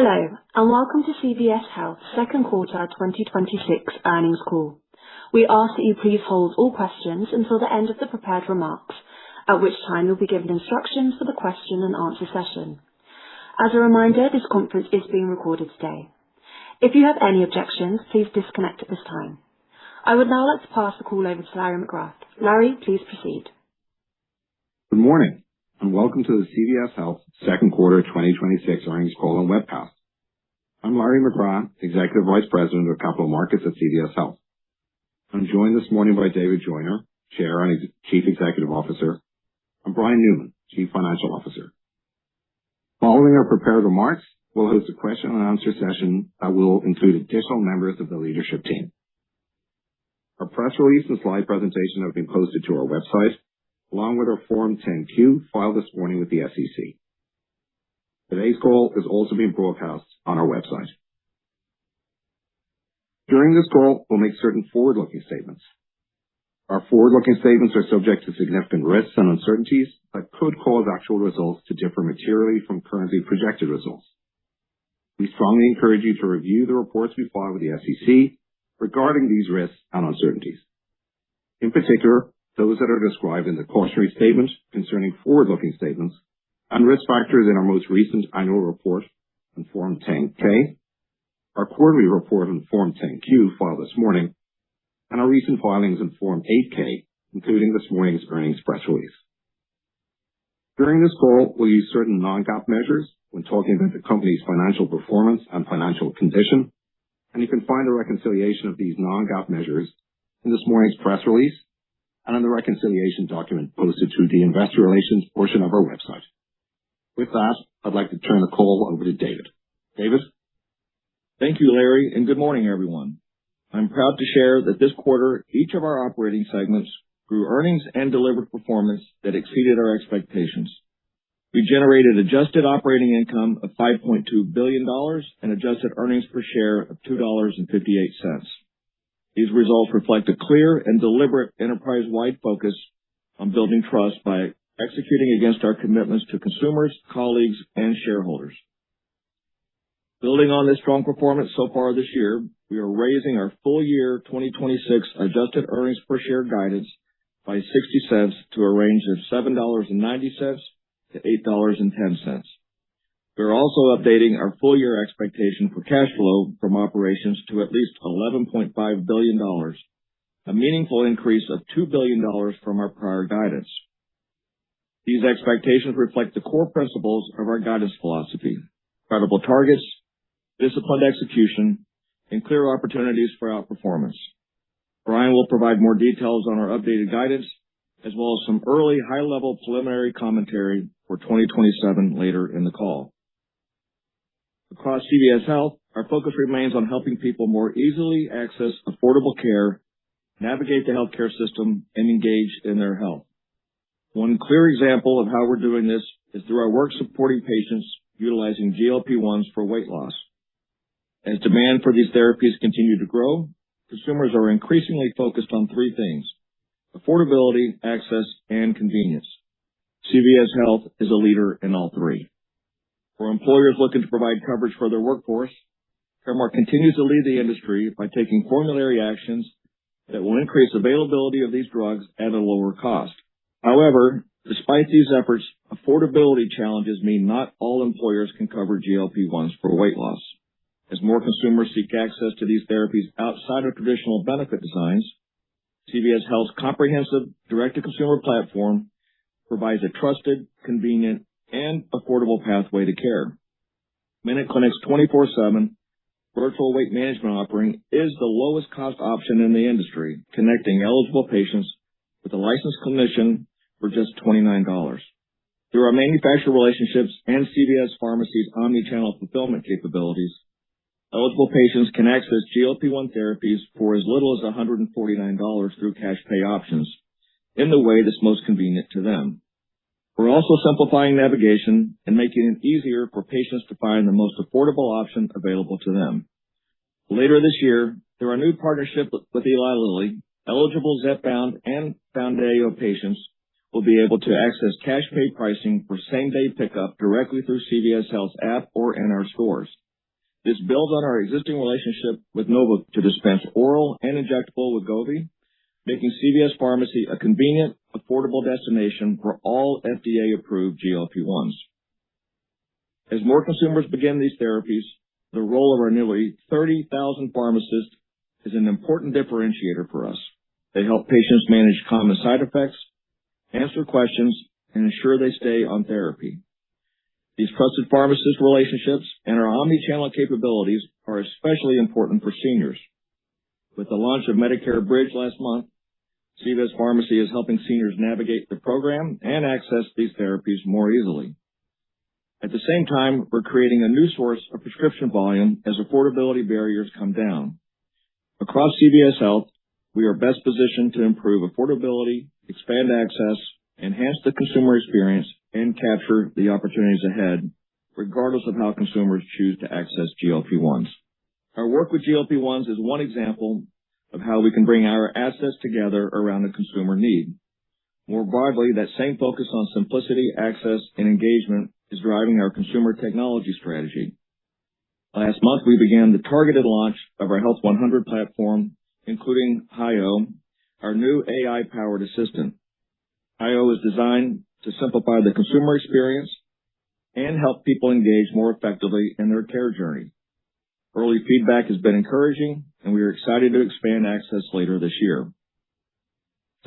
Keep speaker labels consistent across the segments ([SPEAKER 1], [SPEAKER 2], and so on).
[SPEAKER 1] Hello, and welcome to CVS Health second quarter 2026 earnings call. We ask that you please hold all questions until the end of the prepared remarks, at which time you'll be given instructions for the question and answer session. As a reminder, this conference is being recorded today. If you have any objections, please disconnect at this time. I would now like to pass the call over to Larry McGrath. Larry, please proceed.
[SPEAKER 2] Good morning, and welcome to the CVS Health second quarter 2026 earnings call and webcast. I'm Larry McGrath, Executive Vice President of Capital Markets at CVS Health. I'm joined this morning by David Joyner, Chair and Chief Executive Officer, and Brian Newman, Chief Financial Officer. Following our prepared remarks, we'll host a question and answer session that will include additional members of the leadership team. Our press release and slide presentation have been posted to our website, along with our Form 10-Q filed this morning with the SEC. Today's call is also being broadcast on our website. During this call, we'll make certain forward-looking statements. Our forward-looking statements are subject to significant risks and uncertainties that could cause actual results to differ materially from currently projected results. We strongly encourage you to review the reports we file with the SEC regarding these risks and uncertainties. In particular, those that are described in the cautionary statement concerning forward-looking statements and risk factors in our most recent annual report on Form 10-K, our quarterly report on Form 10-Q filed this morning, and our recent filings in Form 8-K, including this morning's earnings press release. During this call, we'll use certain non-GAAP measures when talking about the company's financial performance and financial condition, and you can find a reconciliation of these non-GAAP measures in this morning's press release and in the reconciliation document posted to the investor relations portion of our website. With that, I'd like to turn the call over to David. David?
[SPEAKER 3] Thank you, Larry, and good morning, everyone. I'm proud to share that this quarter, each of our operating segments grew earnings and delivered performance that exceeded our expectations. We generated adjusted operating income of $5.2 billion and adjusted earnings per share of $2.58. These results reflect a clear and deliberate enterprise-wide focus on building trust by executing against our commitments to consumers, colleagues, and shareholders. Building on this strong performance so far this year, we are raising our full year 2026 adjusted earnings per share guidance by 60 cents to a range of $7.90 to $8.10. We're also updating our full year expectation for cash flow from operations to at least $11.5 billion, a meaningful increase of $2 billion from our prior guidance. These expectations reflect the core principles of our guidance philosophy: credible targets, disciplined execution, and clear opportunities for outperformance. Brian will provide more details on our updated guidance, as well as some early high-level preliminary commentary for 2027 later in the call. Across CVS Health, our focus remains on helping people more easily access affordable care, navigate the healthcare system, and engage in their health. One clear example of how we're doing this is through our work supporting patients utilizing GLP-1s for weight loss. As demand for these therapies continue to grow, consumers are increasingly focused on three things: affordability, access, and convenience. CVS Health is a leader in all three. For employers looking to provide coverage for their workforce, Caremark continues to lead the industry by taking formulary actions that will increase availability of these drugs at a lower cost. However, despite these efforts, affordability challenges mean not all employers can cover GLP-1s for weight loss. As more consumers seek access to these therapies outside of traditional benefit designs, CVS Health's comprehensive direct-to-consumer platform provides a trusted, convenient, and affordable pathway to care. MinuteClinic's 24/7 virtual weight management offering is the lowest cost option in the industry, connecting eligible patients with a licensed clinician for just $29. Through our manufacturer relationships and CVS Pharmacy's omni-channel fulfillment capabilities, eligible patients can access GLP-1 therapies for as little as $149 through cash pay options in the way that's most convenient to them. We're also simplifying navigation and making it easier for patients to find the most affordable option available to them. Later this year, through our new partnership with Eli Lilly, eligible Zepbound and Foundayo patients will be able to access cash pay pricing for same-day pickup directly through CVS Health's app or in our stores. This builds on our existing relationship with Nova to dispense oral and injectable Wegovy, making CVS Pharmacy a convenient, affordable destination for all FDA-approved GLP-1s. As more consumers begin these therapies, the role of our nearly 30,000 pharmacists is an important differentiator for us. They help patients manage common side effects, answer questions, and ensure they stay on therapy. These trusted pharmacist relationships and our omni-channel capabilities are especially important for seniors. With the launch of Medicare Bridge last month, CVS Pharmacy is helping seniors navigate the program and access these therapies more easily. At the same time, we're creating a new source of prescription volume as affordability barriers come down. Across CVS Health, we are best positioned to improve affordability, expand access, enhance the consumer experience, and capture the opportunities ahead, regardless of how consumers choose to access GLP-1s. Our work with GLP-1s is one example of how we can bring our assets together around a consumer need. More broadly, that same focus on simplicity, access, and engagement is driving our consumer technology strategy. Last month, we began the targeted launch of our Health 100 platform, including HIO, our new AI-powered assistant. HIO is designed to simplify the consumer experience and help people engage more effectively in their care journey. Early feedback has been encouraging, and we are excited to expand access later this year.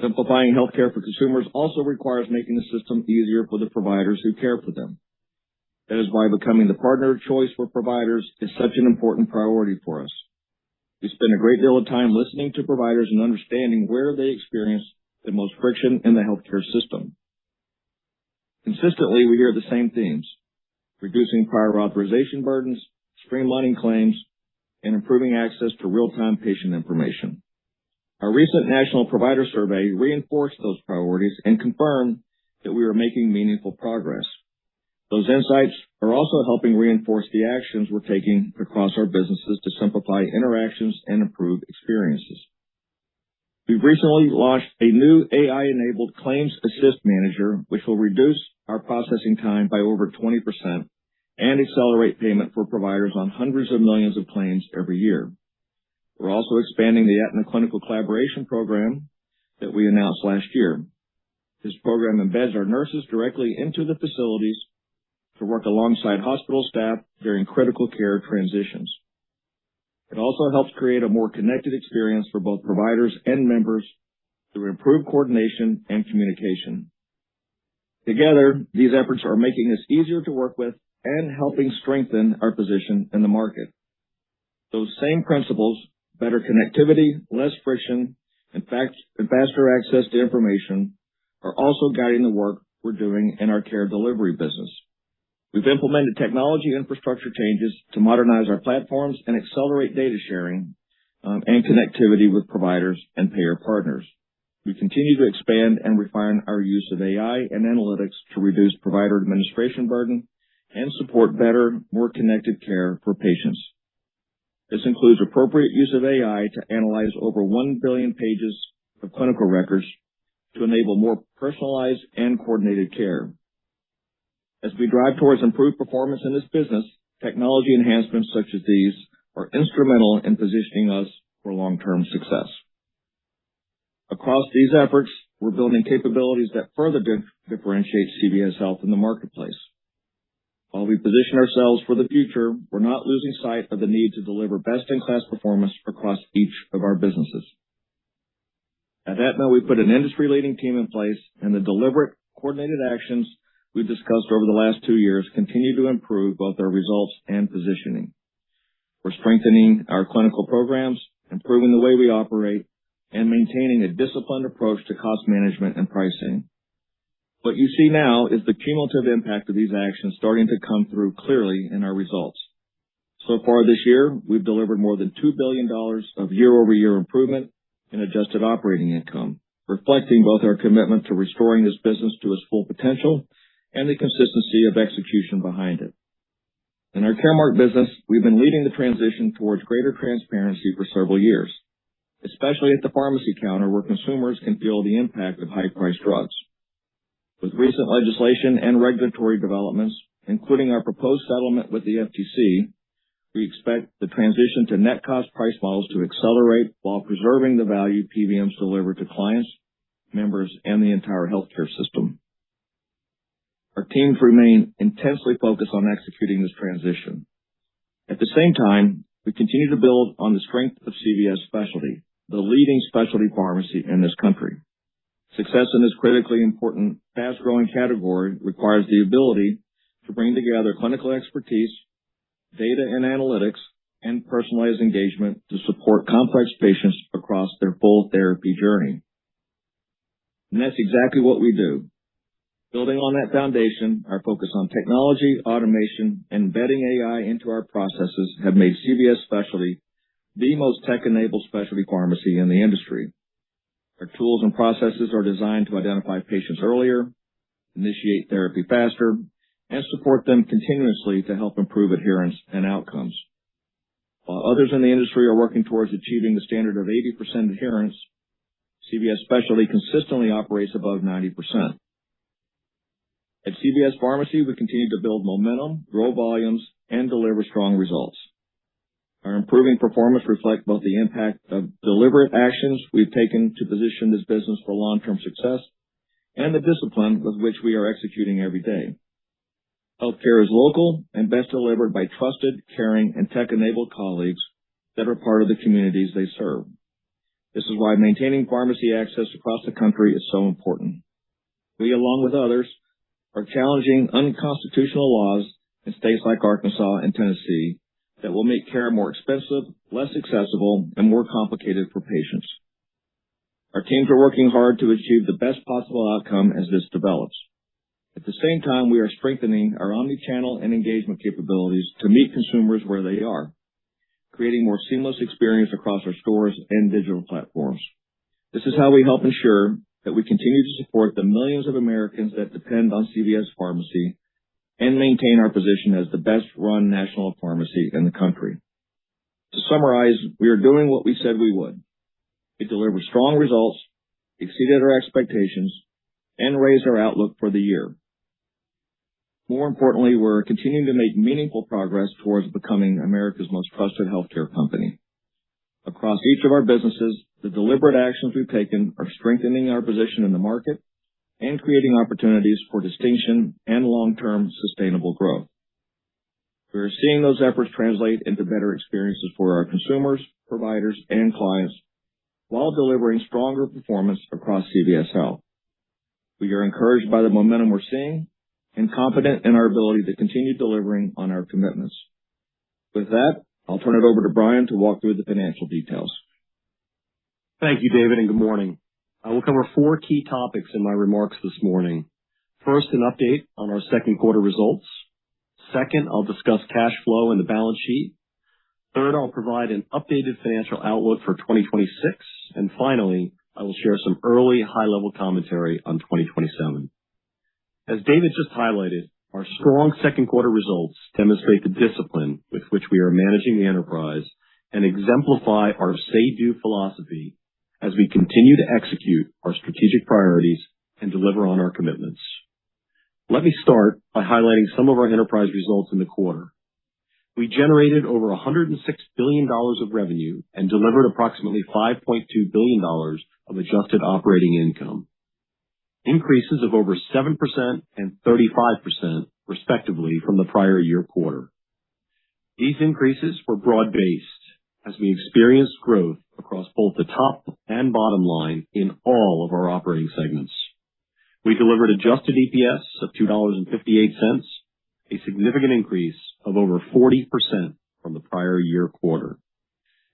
[SPEAKER 3] Simplifying healthcare for consumers also requires making the system easier for the providers who care for them. That is why becoming the partner of choice for providers is such an important priority for us. We spend a great deal of time listening to providers and understanding where they experience the most friction in the healthcare system. Consistently, we hear the same themes: reducing prior authorization burdens, streamlining claims, and improving access to real-time patient information. Our recent national provider survey reinforced those priorities and confirmed that we are making meaningful progress. Those insights are also helping reinforce the actions we're taking across our businesses to simplify interactions and improve experiences. We've recently launched a new AI-enabled Claims Assist Manager, which will reduce our processing time by over 20% and accelerate payment for providers on hundreds of millions of claims every year. We're also expanding the Aetna Clinical Collaboration Program that we announced last year. This program embeds our nurses directly into the facilities to work alongside hospital staff during critical care transitions. It also helps create a more connected experience for both providers and members through improved coordination and communication. Together, these efforts are making us easier to work with and helping strengthen our position in the market. Those same principles, better connectivity, less friction, and faster access to information, are also guiding the work we're doing in our care delivery business. We've implemented technology infrastructure changes to modernize our platforms and accelerate data sharing and connectivity with providers and payer partners. We continue to expand and refine our use of AI and analytics to reduce provider administration burden and support better, more connected care for patients. This includes appropriate use of AI to analyze over 1 billion pages of clinical records to enable more personalized and coordinated care. As we drive towards improved performance in this business, technology enhancements such as these are instrumental in positioning us for long-term success. Across these efforts, we're building capabilities that further differentiate CVS Health in the marketplace. While we position ourselves for the future, we're not losing sight of the need to deliver best-in-class performance across each of our businesses. At Aetna, we put an industry-leading team in place, and the deliberate, coordinated actions we've discussed over the last 2 years continue to improve both our results and positioning. We're strengthening our clinical programs, improving the way we operate, and maintaining a disciplined approach to cost management and pricing. What you see now is the cumulative impact of these actions starting to come through clearly in our results. So far this year, we've delivered more than $2 billion of year-over-year improvement in adjusted operating income, reflecting both our commitment to restoring this business to its full potential and the consistency of execution behind it. In our Caremark business, we've been leading the transition towards greater transparency for several years, especially at the pharmacy counter where consumers can feel the impact of high-priced drugs. With recent legislation and regulatory developments, including our proposed settlement with the FTC, we expect the transition to net cost price models to accelerate while preserving the value PBMs deliver to clients, members, and the entire healthcare system. Our teams remain intensely focused on executing this transition. At the same time, we continue to build on the strength of CVS Specialty, the leading specialty pharmacy in this country. Success in this critically important, fast-growing category requires the ability to bring together clinical expertise, data and analytics, and personalized engagement to support complex patients across their full therapy journey. And that's exactly what we do. Building on that foundation, our focus on technology, automation, and embedding AI into our processes have made CVS Specialty the most tech-enabled specialty pharmacy in the industry. Our tools and processes are designed to identify patients earlier, initiate therapy faster, and support them continuously to help improve adherence and outcomes. While others in the industry are working towards achieving the standard of 80% adherence, CVS Specialty consistently operates above 90%. At CVS Pharmacy, we continue to build momentum, grow volumes, and deliver strong results. Our improving performance reflects both the impact of deliberate actions we've taken to position this business for long-term success and the discipline with which we are executing every day. Healthcare is local and best delivered by trusted, caring, and tech-enabled colleagues that are part of the communities they serve. This is why maintaining pharmacy access across the country is so important. We, along with others, are challenging unconstitutional laws in states like Arkansas and Tennessee that will make care more expensive, less accessible, and more complicated for patients. Our teams are working hard to achieve the best possible outcome as this develops. At the same time, we are strengthening our omni-channel and engagement capabilities to meet consumers where they are, creating more seamless experience across our stores and digital platforms. This is how we help ensure that we continue to support the millions of Americans that depend on CVS Pharmacy and maintain our position as the best-run national pharmacy in the country. To summarize, we are doing what we said we would. We delivered strong results, exceeded our expectations, and raised our outlook for the year. More importantly, we're continuing to make meaningful progress towards becoming America's most trusted healthcare company. Across each of our businesses, the deliberate actions we've taken are strengthening our position in the market and creating opportunities for distinction and long-term sustainable growth. We are seeing those efforts translate into better experiences for our consumers, providers, and clients while delivering stronger performance across CVS Health. We are encouraged by the momentum we're seeing and confident in our ability to continue delivering on our commitments. With that, I'll turn it over to Brian to walk through the financial details.
[SPEAKER 4] Thank you, David, and good morning. I will cover 4 key topics in my remarks this morning. First, an update on our second quarter results. Second, I'll discuss cash flow and the balance sheet. Third, I'll provide an updated financial outlook for 2026. And finally, I will share some early high-level commentary on 2027. As David just highlighted, our strong second quarter results demonstrate the discipline with which we are managing the enterprise and exemplify our say-do philosophy as we continue to execute our strategic priorities and deliver on our commitments. Let me start by highlighting some of our enterprise results in the quarter. We generated over $106 billion of revenue and delivered approximately $5.2 billion of adjusted operating income, increases of over 7% and 35% respectively from the prior year quarter. These increases were broad-based as we experienced growth across both the top and bottom line in all of our operating segments. We delivered adjusted EPS of $2.58, a significant increase of over 40% from the prior year quarter.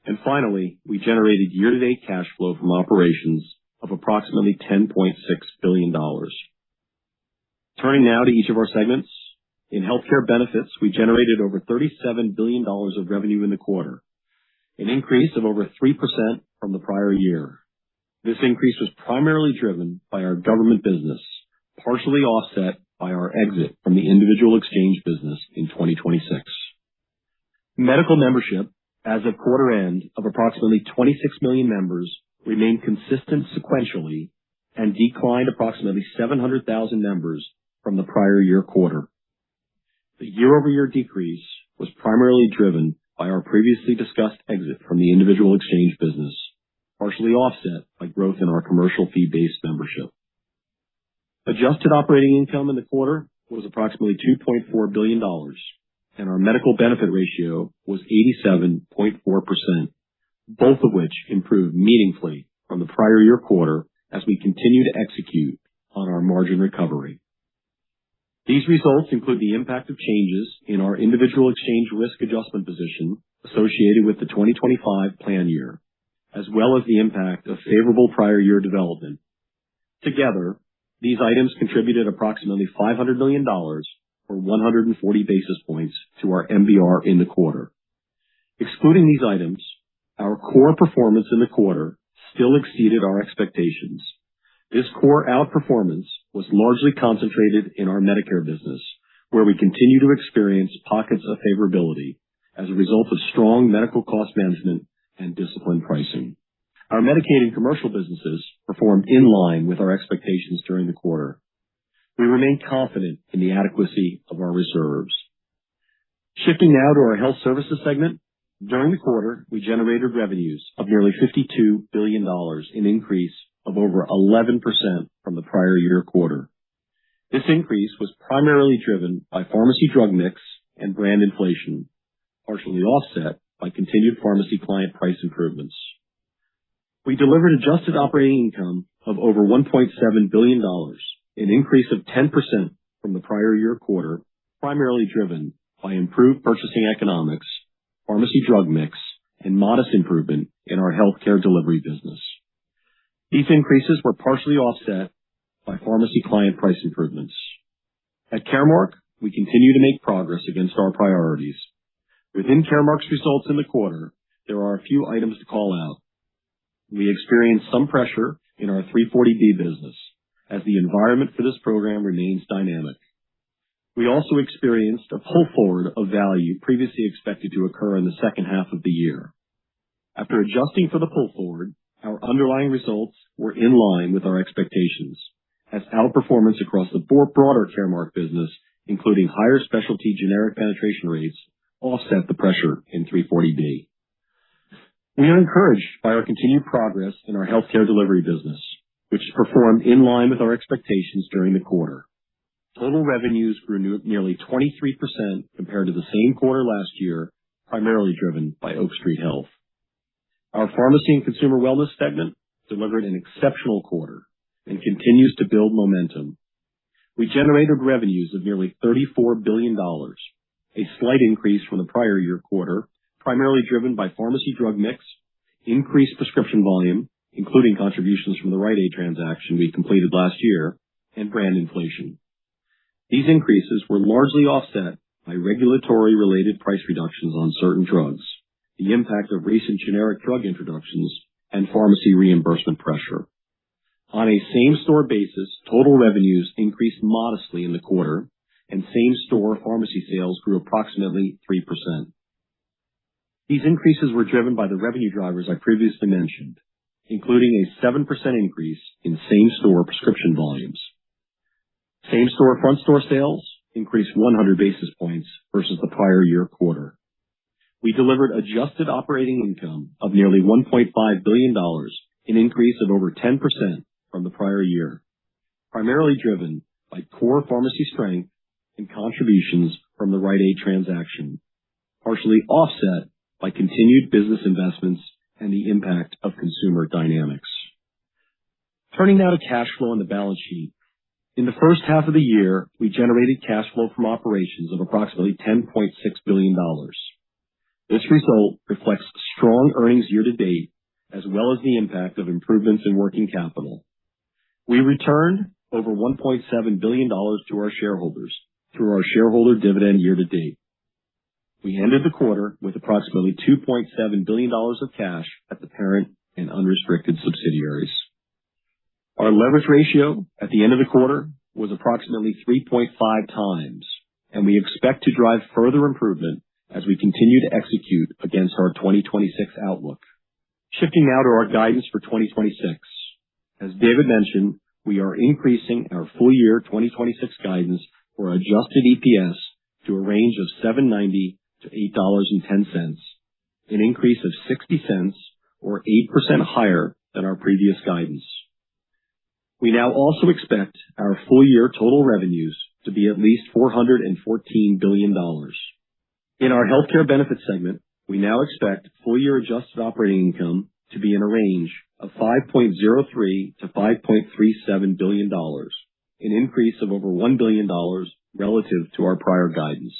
[SPEAKER 4] And finally, we generated year-to-date cash flow from operations of approximately $10.6 billion. Turning now to each of our segments. In healthcare benefits, we generated over $37 billion of revenue in the quarter, an increase of over 3% from the prior year. This increase was primarily driven by our government business, partially offset by our exit from the individual exchange business in 2026. Medical membership as of quarter end of approximately 26 million members remained consistent sequentially and declined approximately 700,000 members from the prior year quarter. The year-over-year decrease was primarily driven by our previously discussed exit from the individual exchange business, partially offset by growth in our commercial fee-based membership. Adjusted operating income in the quarter was approximately $2.4 billion, and our medical benefit ratio was 87.4%, both of which improved meaningfully from the prior year quarter as we continue to execute on our margin recovery. These results include the impact of changes in our individual exchange risk adjustment position associated with the 2025 plan year, as well as the impact of favorable prior year development. Together, these items contributed approximately $500 million or 140 basis points to our MBR in the quarter. Excluding these items, our core performance in the quarter still exceeded our expectations. This core outperformance was largely concentrated in our Medicare business, where we continue to experience pockets of favorability as a result of strong medical cost management and disciplined pricing. Our Medicaid and commercial businesses performed in line with our expectations during the quarter. We remain confident in the adequacy of our reserves. Shifting now to our health services segment. During the quarter, we generated revenues of nearly $52 billion, an increase of over 11% from the prior year quarter. This increase was primarily driven by pharmacy drug mix and brand inflation, partially offset by continued pharmacy client price improvements. We delivered adjusted operating income of over $1.7 billion, an increase of 10% from the prior year quarter, primarily driven by improved purchasing economics, pharmacy drug mix, and modest improvement in our healthcare delivery business. These increases were partially offset by pharmacy client price improvements. At Caremark, we continue to make progress against our priorities. Within Caremark's results in the quarter, there are a few items to call out. We experienced some pressure in our 340B business as the environment for this program remains dynamic. We also experienced a pull forward of value previously expected to occur in the second half of the year. After adjusting for the pull forward, our underlying results were in line with our expectations, as outperformance across the broader Caremark business, including higher specialty generic penetration rates, offset the pressure in 340B. We are encouraged by our continued progress in our healthcare delivery business, which performed in line with our expectations during the quarter. Total revenues grew nearly 23% compared to the same quarter last year, primarily driven by Oak Street Health. Our pharmacy and consumer wellness segment delivered an exceptional quarter and continues to build momentum. We generated revenues of nearly $34 billion, a slight increase from the prior year quarter, primarily driven by pharmacy drug mix, increased prescription volume, including contributions from the Rite Aid transaction we completed last year, and brand inflation. These increases were largely offset by regulatory-related price reductions on certain drugs, the impact of recent generic drug introductions, and pharmacy reimbursement pressure. On a same-store basis, total revenues increased modestly in the quarter, and same-store pharmacy sales grew approximately 3%. These increases were driven by the revenue drivers I previously mentioned, including a 7% increase in same-store prescription volumes. Same-store front-store sales increased 100 basis points versus the prior year quarter. We delivered adjusted operating income of nearly $1.5 billion, an increase of over 10% from the prior year, primarily driven by core pharmacy strength and contributions from the Rite Aid transaction, partially offset by continued business investments and the impact of consumer dynamics. Turning now to cash flow on the balance sheet. In the first half of the year, we generated cash flow from operations of approximately $10.6 billion. This result reflects strong earnings year to date, as well as the impact of improvements in working capital. We returned over $1.7 billion to our shareholders through our shareholder dividend year to date. We ended the quarter with approximately $2.7 billion of cash at the parent and unrestricted subsidiaries. Our leverage ratio at the end of the quarter was approximately 3.5 times, and we expect to drive further improvement as we continue to execute against our 2026 outlook. Shifting now to our guidance for 2026. As David mentioned, we are increasing our full year 2026 guidance for adjusted EPS to a range of $7.90 to $8.10, an increase of 60 cents or 8% higher than our previous guidance. We now also expect our full-year total revenues to be at least $414 billion. In our healthcare benefits segment, we now expect full-year adjusted operating income to be in a range of $5.03 to $5.37 billion, an increase of over $1 billion relative to our prior guidance.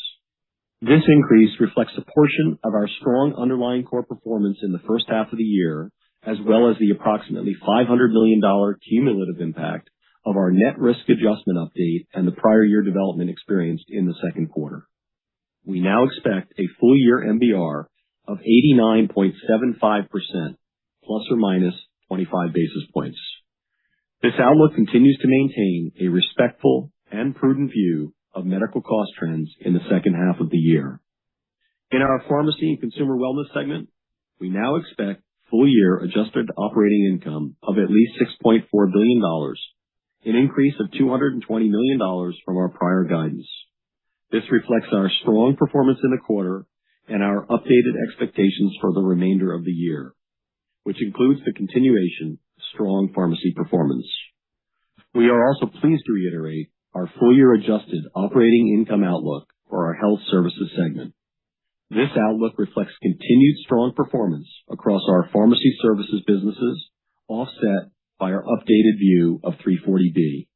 [SPEAKER 4] This increase reflects a portion of our strong underlying core performance in the first half of the year, as well as the approximately $500 million cumulative impact of our net risk adjustment update and the prior year development experienced in the second quarter. We now expect a full-year MBR of 89.75%, plus or minus 25 basis points. This outlook continues to maintain a respectful and prudent view of medical cost trends in the second half of the year. In our pharmacy and consumer wellness segment, we now expect full-year adjusted operating income of at least $6.4 billion, an increase of $220 million from our prior guidance. This reflects our strong performance in the quarter and our updated expectations for the remainder of the year, which includes the continuation of strong pharmacy performance. We are also pleased to reiterate our full-year adjusted operating income outlook for our health services segment. This outlook reflects continued strong performance across our pharmacy services businesses, offset by our updated view of 340B.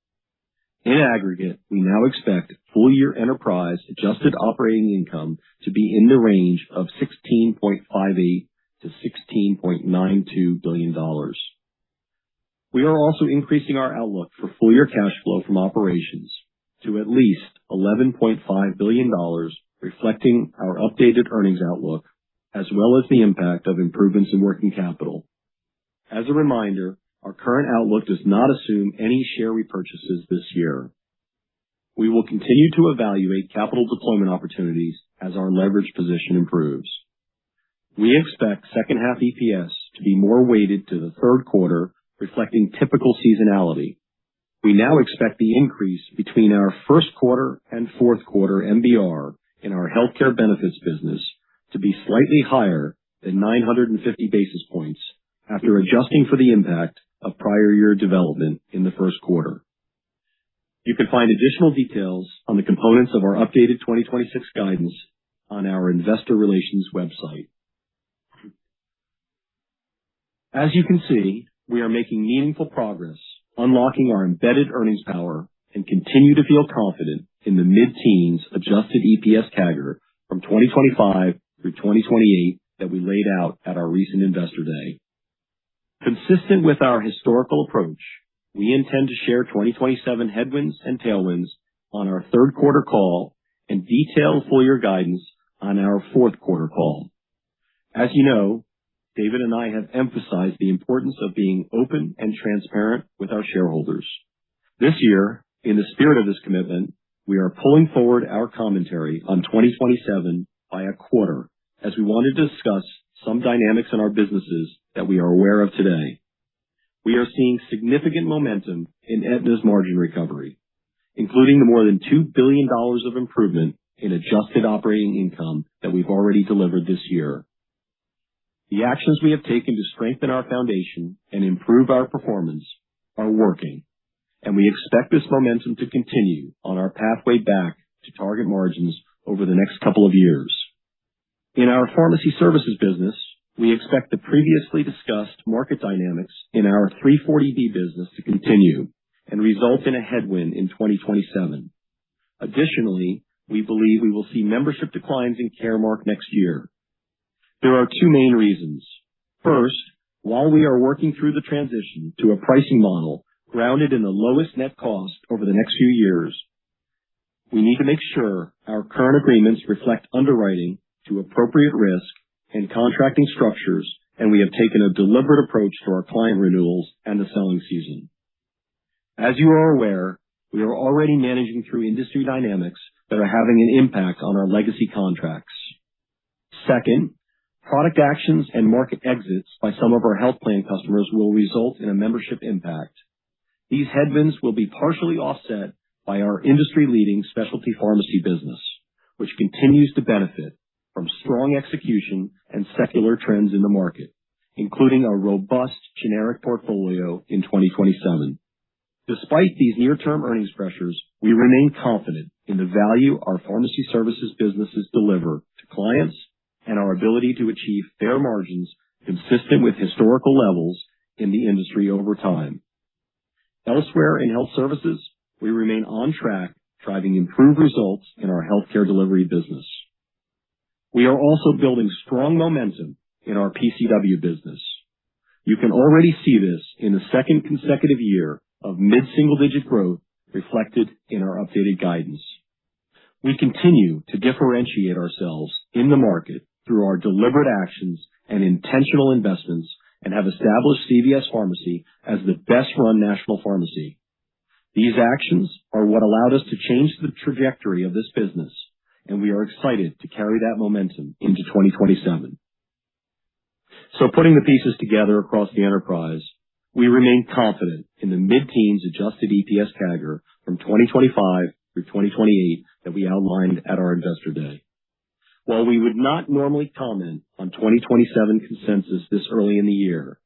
[SPEAKER 4] In aggregate, we now expect full-year enterprise adjusted operating income to be in the range of $16.58 to $16.92 billion. We are also increasing our outlook for full-year cash flow from operations to at least $11.5 billion, reflecting our updated earnings outlook, as well as the impact of improvements in working capital. As a reminder, our current outlook does not assume any share repurchases this year. We will continue to evaluate capital deployment opportunities as our leverage position improves. We expect second half EPS to be more weighted to the third quarter, reflecting typical seasonality. We now expect the increase between our first quarter and fourth quarter MBR in our healthcare benefits business to be slightly higher than 950 basis points after adjusting for the impact of prior year development in the first quarter. You can find additional details on the components of our updated 2026 guidance on our investor relations website. As you can see, we are making meaningful progress, unlocking our embedded earnings power, and continue to feel confident in the mid-teens adjusted EPS CAGR from 2025 through 2028 that we laid out at our recent Investor Day. Consistent with our historical approach, we intend to share 2027 headwinds and tailwinds on our third quarter call and detail full-year guidance on our fourth quarter call. As you know, David and I have emphasized the importance of being open and transparent with our shareholders. This year, in the spirit of this commitment, we are pulling forward our commentary on 2027 by a quarter, as we wanted to discuss some dynamics in our businesses that we are aware of today. We are seeing significant momentum in Aetna's margin recovery, including the more than $2 billion of improvement in adjusted operating income that we've already delivered this year. The actions we have taken to strengthen our foundation and improve our performance are working, and we expect this momentum to continue on our pathway back to target margins over the next couple of years. In our pharmacy services business, we expect the previously discussed market dynamics in our 340B business to continue and result in a headwind in 2027. Additionally, we believe we will see membership declines in Caremark next year. There are two main reasons. First, while we are working through the transition to a pricing model grounded in the lowest net cost over the next few years, we need to make sure our current agreements reflect underwriting to appropriate risk and contracting structures, and we have taken a deliberate approach to our client renewals and the selling season. As you are aware, we are already managing through industry dynamics that are having an impact on our legacy contracts. Second, product actions and market exits by some of our health plan customers will result in a membership impact. These headwinds will be partially offset by our industry-leading specialty pharmacy business, which continues to benefit from strong execution and secular trends in the market, including a robust generic portfolio in 2027. Despite these near-term earnings pressures, we remain confident in the value our pharmacy services businesses deliver to clients and our ability to achieve fair margins consistent with historical levels in the industry over time. Elsewhere in health services, we remain on track, driving improved results in our healthcare delivery business. We are also building strong momentum in our PCW business. You can already see this in the second consecutive year of mid-single-digit growth reflected in our updated guidance. We continue to differentiate ourselves in the market through our deliberate actions and intentional investments and have established CVS Pharmacy as the best-run national pharmacy. These actions are what allowed us to change the trajectory of this business, and we are excited to carry that momentum into 2027. So putting the pieces together across the enterprise, we remain confident in the mid-teens adjusted EPS CAGR from 2025 through 2028 that we outlined at our Investor Day. While we would not normally comment on 2027 consensus this early in the year,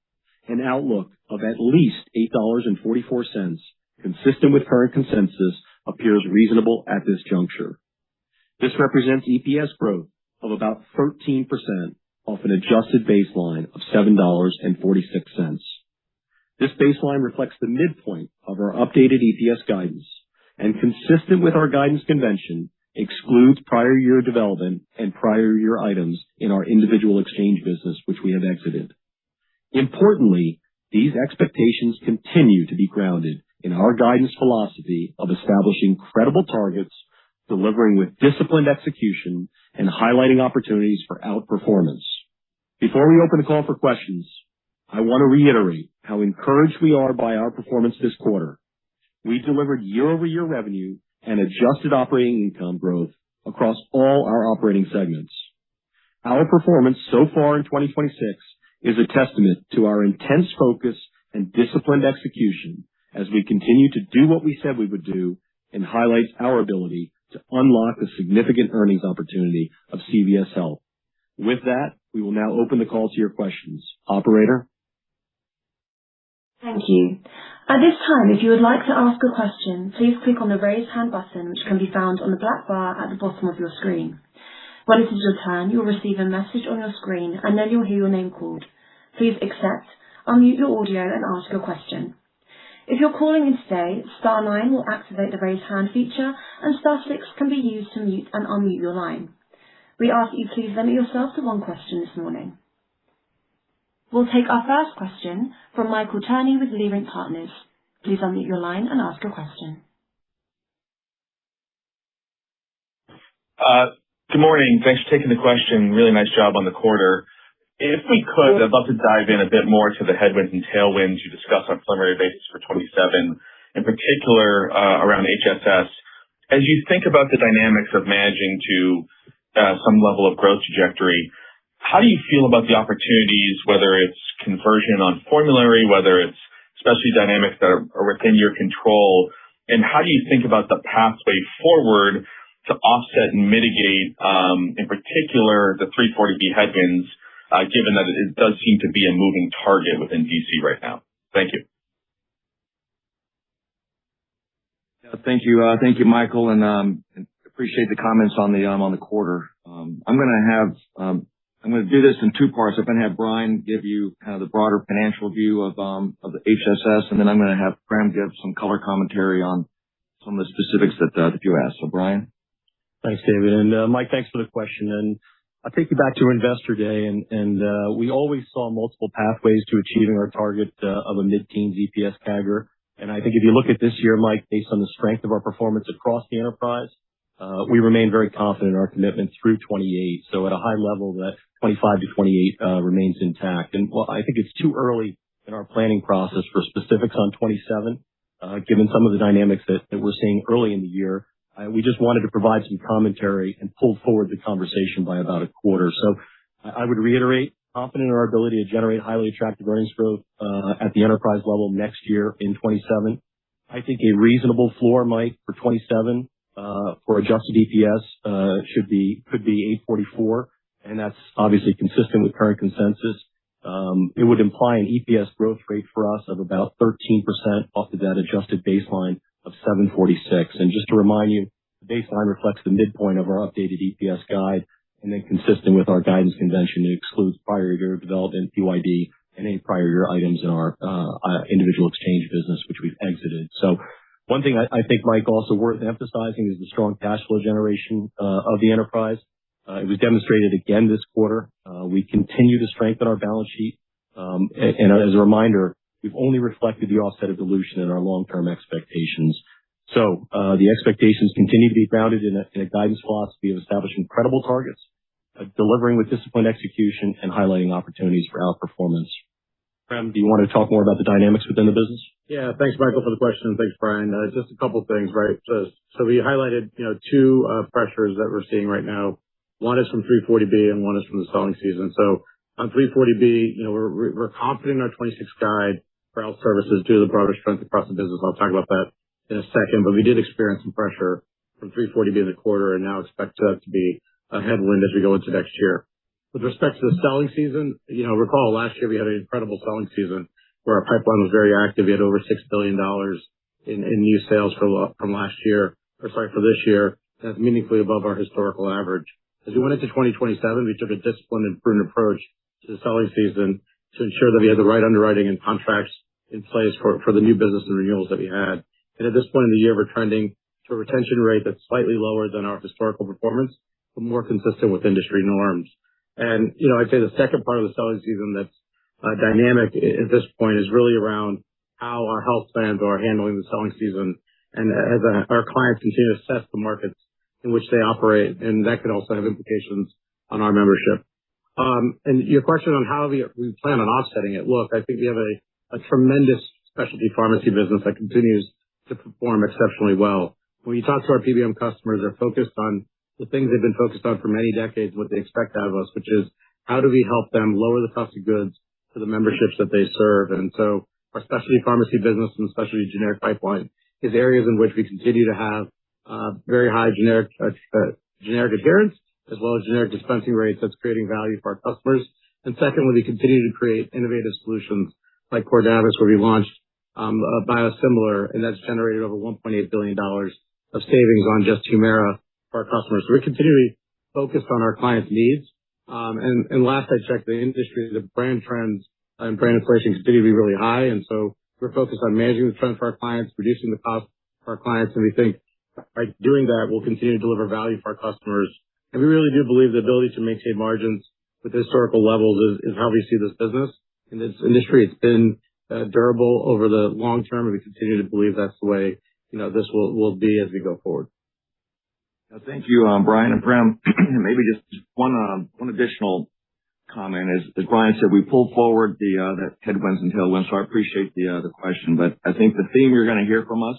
[SPEAKER 4] an outlook of at least $8.44, consistent with current consensus, appears reasonable at this juncture. This represents EPS growth of about 13% off an adjusted baseline of $7.46. This baseline reflects the midpoint of our updated EPS guidance and, consistent with our guidance convention, excludes prior year development and prior year items in our individual exchange business, which we have exited. Importantly, these expectations continue to be grounded in our guidance philosophy of establishing credible targets, delivering with disciplined execution, and highlighting opportunities for outperformance. Before we open the call for questions, I want to reiterate how encouraged we are by our performance this quarter. We delivered year-over-year revenue and adjusted operating income growth across all our operating segments. Our performance so far in 2026 is a testament to our intense focus and disciplined execution as we continue to do what we said we would do, and highlights our ability to unlock the significant earnings opportunity of CVS Health. With that, we will now open the call to your questions. Operator?
[SPEAKER 1] Thank you. At this time, if you would like to ask a question, please click on the Raise Hand button, which can be found on the black bar at the bottom of your screen. When it is your turn, you will receive a message on your screen, and then you'll hear your name called. Please accept, unmute your audio, and ask your question. If you're calling in today, *9 will activate the Raise Hand feature, and *6 can be used to mute and unmute your line. We ask that you please limit yourself to one question this morning. We'll take our first question from Michael Turney with Leerink Partners. Please unmute your line and ask your question.
[SPEAKER 5] Good morning. Thanks for taking the question. Really nice job on the quarter. If we could, I'd love to dive in a bit more to the headwinds and tailwinds you discussed on a preliminary basis for 27, in particular around HSS. As you think about the dynamics of managing to some level of growth trajectory, how do you feel about the opportunities, whether it's conversion on formulary, whether it's especially dynamics that are within your control, and how do you think about the pathway forward to offset and mitigate, in particular, the 340B headwinds, given that it does seem to be a moving target within DC right now? Thank you.
[SPEAKER 3] Thank you, Michael, and appreciate the comments on the quarter. I'm going to do this in two parts. I'm going to have Brian give you kind of the broader financial view of the HSS, and then I'm going to have Graham give some color commentary on some of the specifics that you asked. So, Brian.
[SPEAKER 4] Thanks, David. And Mike, thanks for the question. And I'll take you back to Investor Day, and we always saw multiple pathways to achieving our target of a mid-teens EPS CAGR. And I think if you look at this year, Mike, based on the strength of our performance across the enterprise, we remain very confident in our commitment through 28. So at a high level, that 25 to 28 remains intact. And well, I think it's too early in our planning process for specifics on 27, given some of the dynamics that we're seeing early in the year. We just wanted to provide some commentary and pull forward the conversation by about a quarter. So I would reiterate, confident in our ability to generate highly attractive earnings growth at the enterprise level next year in 27. I think a reasonable floor, Mike, for 27 for adjusted EPS could be 8.44. and that's obviously consistent with current consensus. It would imply an EPS growth rate for us of about 13% off of that adjusted baseline of 746. And just to remind you, the baseline reflects the midpoint of our updated EPS guide, and then consistent with our guidance convention, it excludes prior year development, PYD, and any prior year items in our individual exchange business, which we've exited. So one thing I think, Mike, also worth emphasizing is the strong cash flow generation of the enterprise. It was demonstrated again this quarter. We continue to strengthen our balance sheet. And as a reminder, we've only reflected the offset of dilution in our long-term expectations. So the expectations continue to be grounded in a guidance philosophy of establishing credible targets, delivering with disciplined execution, and highlighting opportunities for outperformance. Prem, do you want to talk more about the dynamics within the business?
[SPEAKER 6] Yeah, thanks, Michael, for the question. Thanks, Brian. Just a couple of things, right? So we highlighted, two pressures that we're seeing right now. One is from 340B and one is from the selling season. So on 340B, we're confident in our 26 guide for health services due to the broader strength across the business. I'll talk about that in a second, but we did experience some pressure from 340B in the quarter and now expect that to be a headwind as we go into next year. With respect to the selling season, recall last year we had an incredible selling season where our pipeline was very active. We had over $6 billion in new sales from last year, for this year. That's meaningfully above our historical average. As we went into 2027, we took a disciplined and prudent approach to the selling season to ensure that we had the right underwriting and contracts in place for the new business and renewals that we had. And at this point in the year, we're trending to a retention rate that's slightly lower than our historical performance, but more consistent with industry norms. And, I'd say the second part of the selling season that's dynamic at this point is really around how our health plans are handling the selling season and as our clients continue to assess the markets in which they operate, and that could also have implications on our membership. And your question on how we plan on offsetting it. Look, I think we have a tremendous specialty pharmacy business that continues to perform exceptionally well. When you talk to our PBM customers, they're focused on the things they've been focused on for many decades, what they expect out of us, which is how do we help them lower the cost of goods for the memberships that they serve. And so our specialty pharmacy business and specialty generic pipeline is areas in which we continue to have very high generic adherence as well as generic dispensing rates that's creating value for our customers. And secondly, we continue to create innovative solutions like Cordavis, where we launched a biosimilar, and that's generated over $1.8 billion of savings on just Humira for our customers. So we continue to be focused on our clients' needs. And last I checked, the industry, the brand trends and brand inflation continue to be really high. And so we're focused on managing the trend for our clients, reducing the cost for our clients. And we think by doing that, we'll continue to deliver value for our customers. And we really do believe the ability to maintain margins with historical levels is how we see this business. In this industry, it's been durable over the long term, and we continue to believe that's the way this will be as we go forward.
[SPEAKER 3] Thank you, Brian and Prem. Maybe just one additional comment is, as Brian said, we pulled forward the headwinds and tailwinds, so I appreciate the question. But I think the theme you're going to hear from us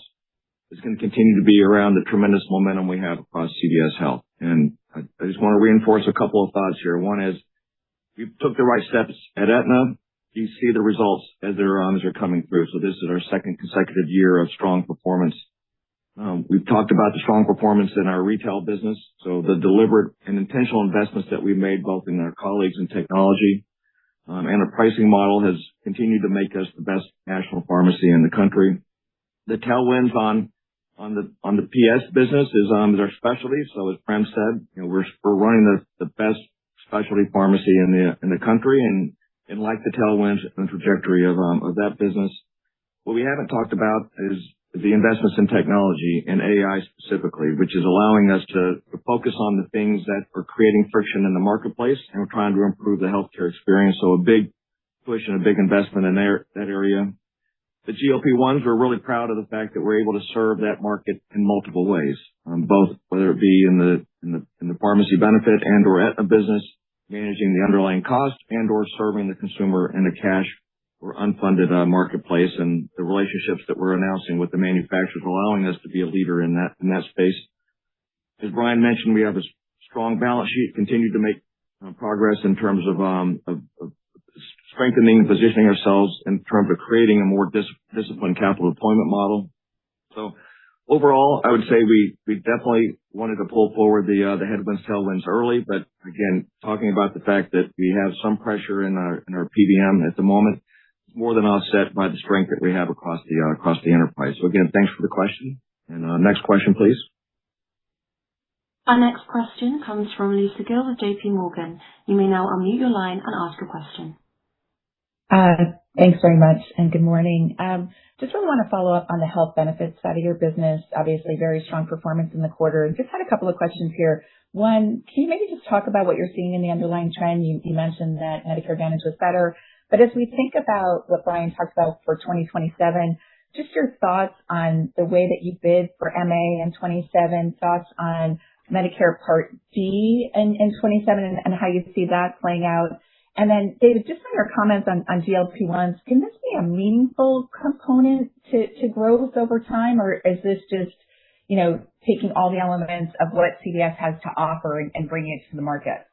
[SPEAKER 3] is going to continue to be around the tremendous momentum we have across CVS Health. And I just want to reinforce a couple of thoughts here. One is we took the right steps at Aetna. You see the results as they're coming through. So this is our second consecutive year of strong performance. We've talked about the strong performance in our retail business. So the deliberate and intentional investments that we've made both in our colleagues and technology and our pricing model has continued to make us the best national pharmacy in the country. The tailwinds on the PS business is our specialty. So as Prem said, we're running the best specialty pharmacy in the country and like the tailwinds and trajectory of that business. What we haven't talked about is the investments in technology and AI specifically, which is allowing us to focus on the things that are creating friction in the marketplace, and we're trying to improve the healthcare experience. So a big push and a big investment in that area. The GLP-1s, we're really proud of the fact that we're able to serve that market in multiple ways, both whether it be in the pharmacy benefit and or Aetna business, managing the underlying cost and or serving the consumer in a cash or unfunded marketplace, and the relationships that we're announcing with the manufacturers allowing us to be a leader in that space. As Brian mentioned, we have a strong balance sheet, continue to make progress in terms of strengthening and positioning ourselves in terms of creating a more disciplined capital deployment model. So Overall, I would say we definitely wanted to pull forward the headwinds, tailwinds early, but again, talking about the fact that we have some pressure in our PBM at the moment, it's more than offset by the strength that we have across the enterprise. So again, thanks for the question. And next question, please.
[SPEAKER 1] Our next question comes from Lisa Gill of JP Morgan. You may now unmute your line and ask a question.
[SPEAKER 7] Thanks very much, and good morning. Just really want to follow up on the health benefits side of your business. Obviously, very strong performance in the quarter. And just had a couple of questions here. One, can you maybe just talk about what you're seeing in the underlying trend? You mentioned that Medicare Advantage was better. But as we think about what Brian talked about for 2027, just your thoughts on the way that you bid for MA in 27, thoughts on Medicare Part D in 27 and how you see that playing out. And then, David, just on your comments on GLP-1s, can this be a meaningful component to growth over time, or is this just, taking all the elements of what CVS has to offer and bringing it to the market?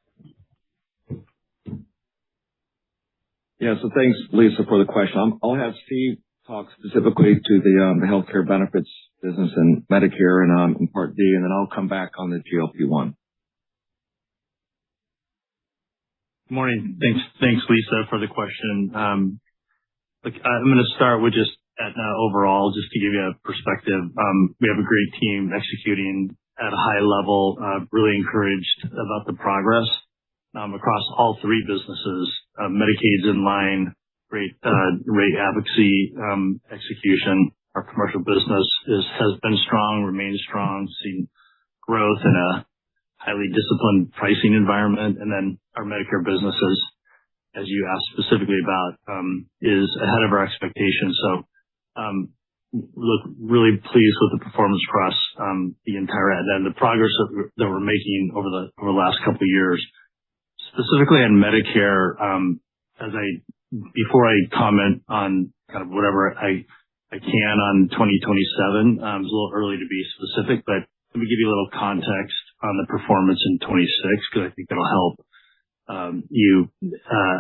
[SPEAKER 3] Yeah, so thanks, Lisa, for the question. I'll have Steve talk specifically to the healthcare benefits business and Medicare and Part D, and then I'll come back on the GLP-1.
[SPEAKER 8] Good morning. Thanks, Lisa, for the question. Look, I'm going to start with just overall, just to give you a perspective. We have a great team executing at a high level, really encouraged about the progress across all three businesses. Medicaid's in line, great rate advocacy execution. Our commercial business has been strong, remains strong, seeing growth in a highly disciplined pricing environment. And then our Medicare businesses, as you asked specifically about, is ahead of our expectations. So, look, really pleased with the performance across the entire end and the progress that we're making over the last couple of years. Specifically on Medicare, before I comment on kind of whatever I can on 2027, it's a little early to be specific, but let me give you a little context on the performance in 26, because I think it'll help you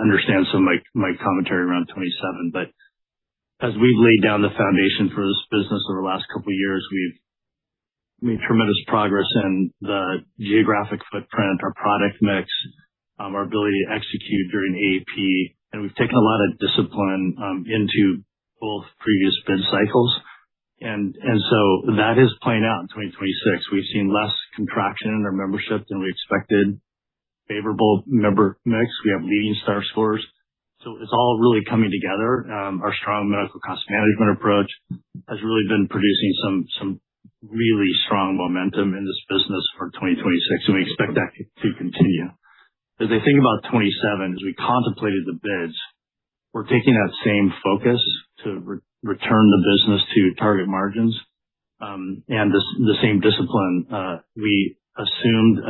[SPEAKER 8] understand some of my commentary around 27. But as we've laid down the foundation for this business over the last couple of years, we've made tremendous progress in the geographic footprint, our product mix, our ability to execute during AEP, and we've taken a lot of discipline into both previous bid cycles. And so that is playing out in 2026. We've seen less contraction in our membership than we expected, favorable member mix. We have leading star scores. So it's all really coming together. Our strong medical cost management approach has really been producing some really strong momentum in this business for 2026, and we expect that to continue. As I think about 27, as we contemplated the bids, we're taking that same focus to return the business to target margins, and the same discipline. We assumed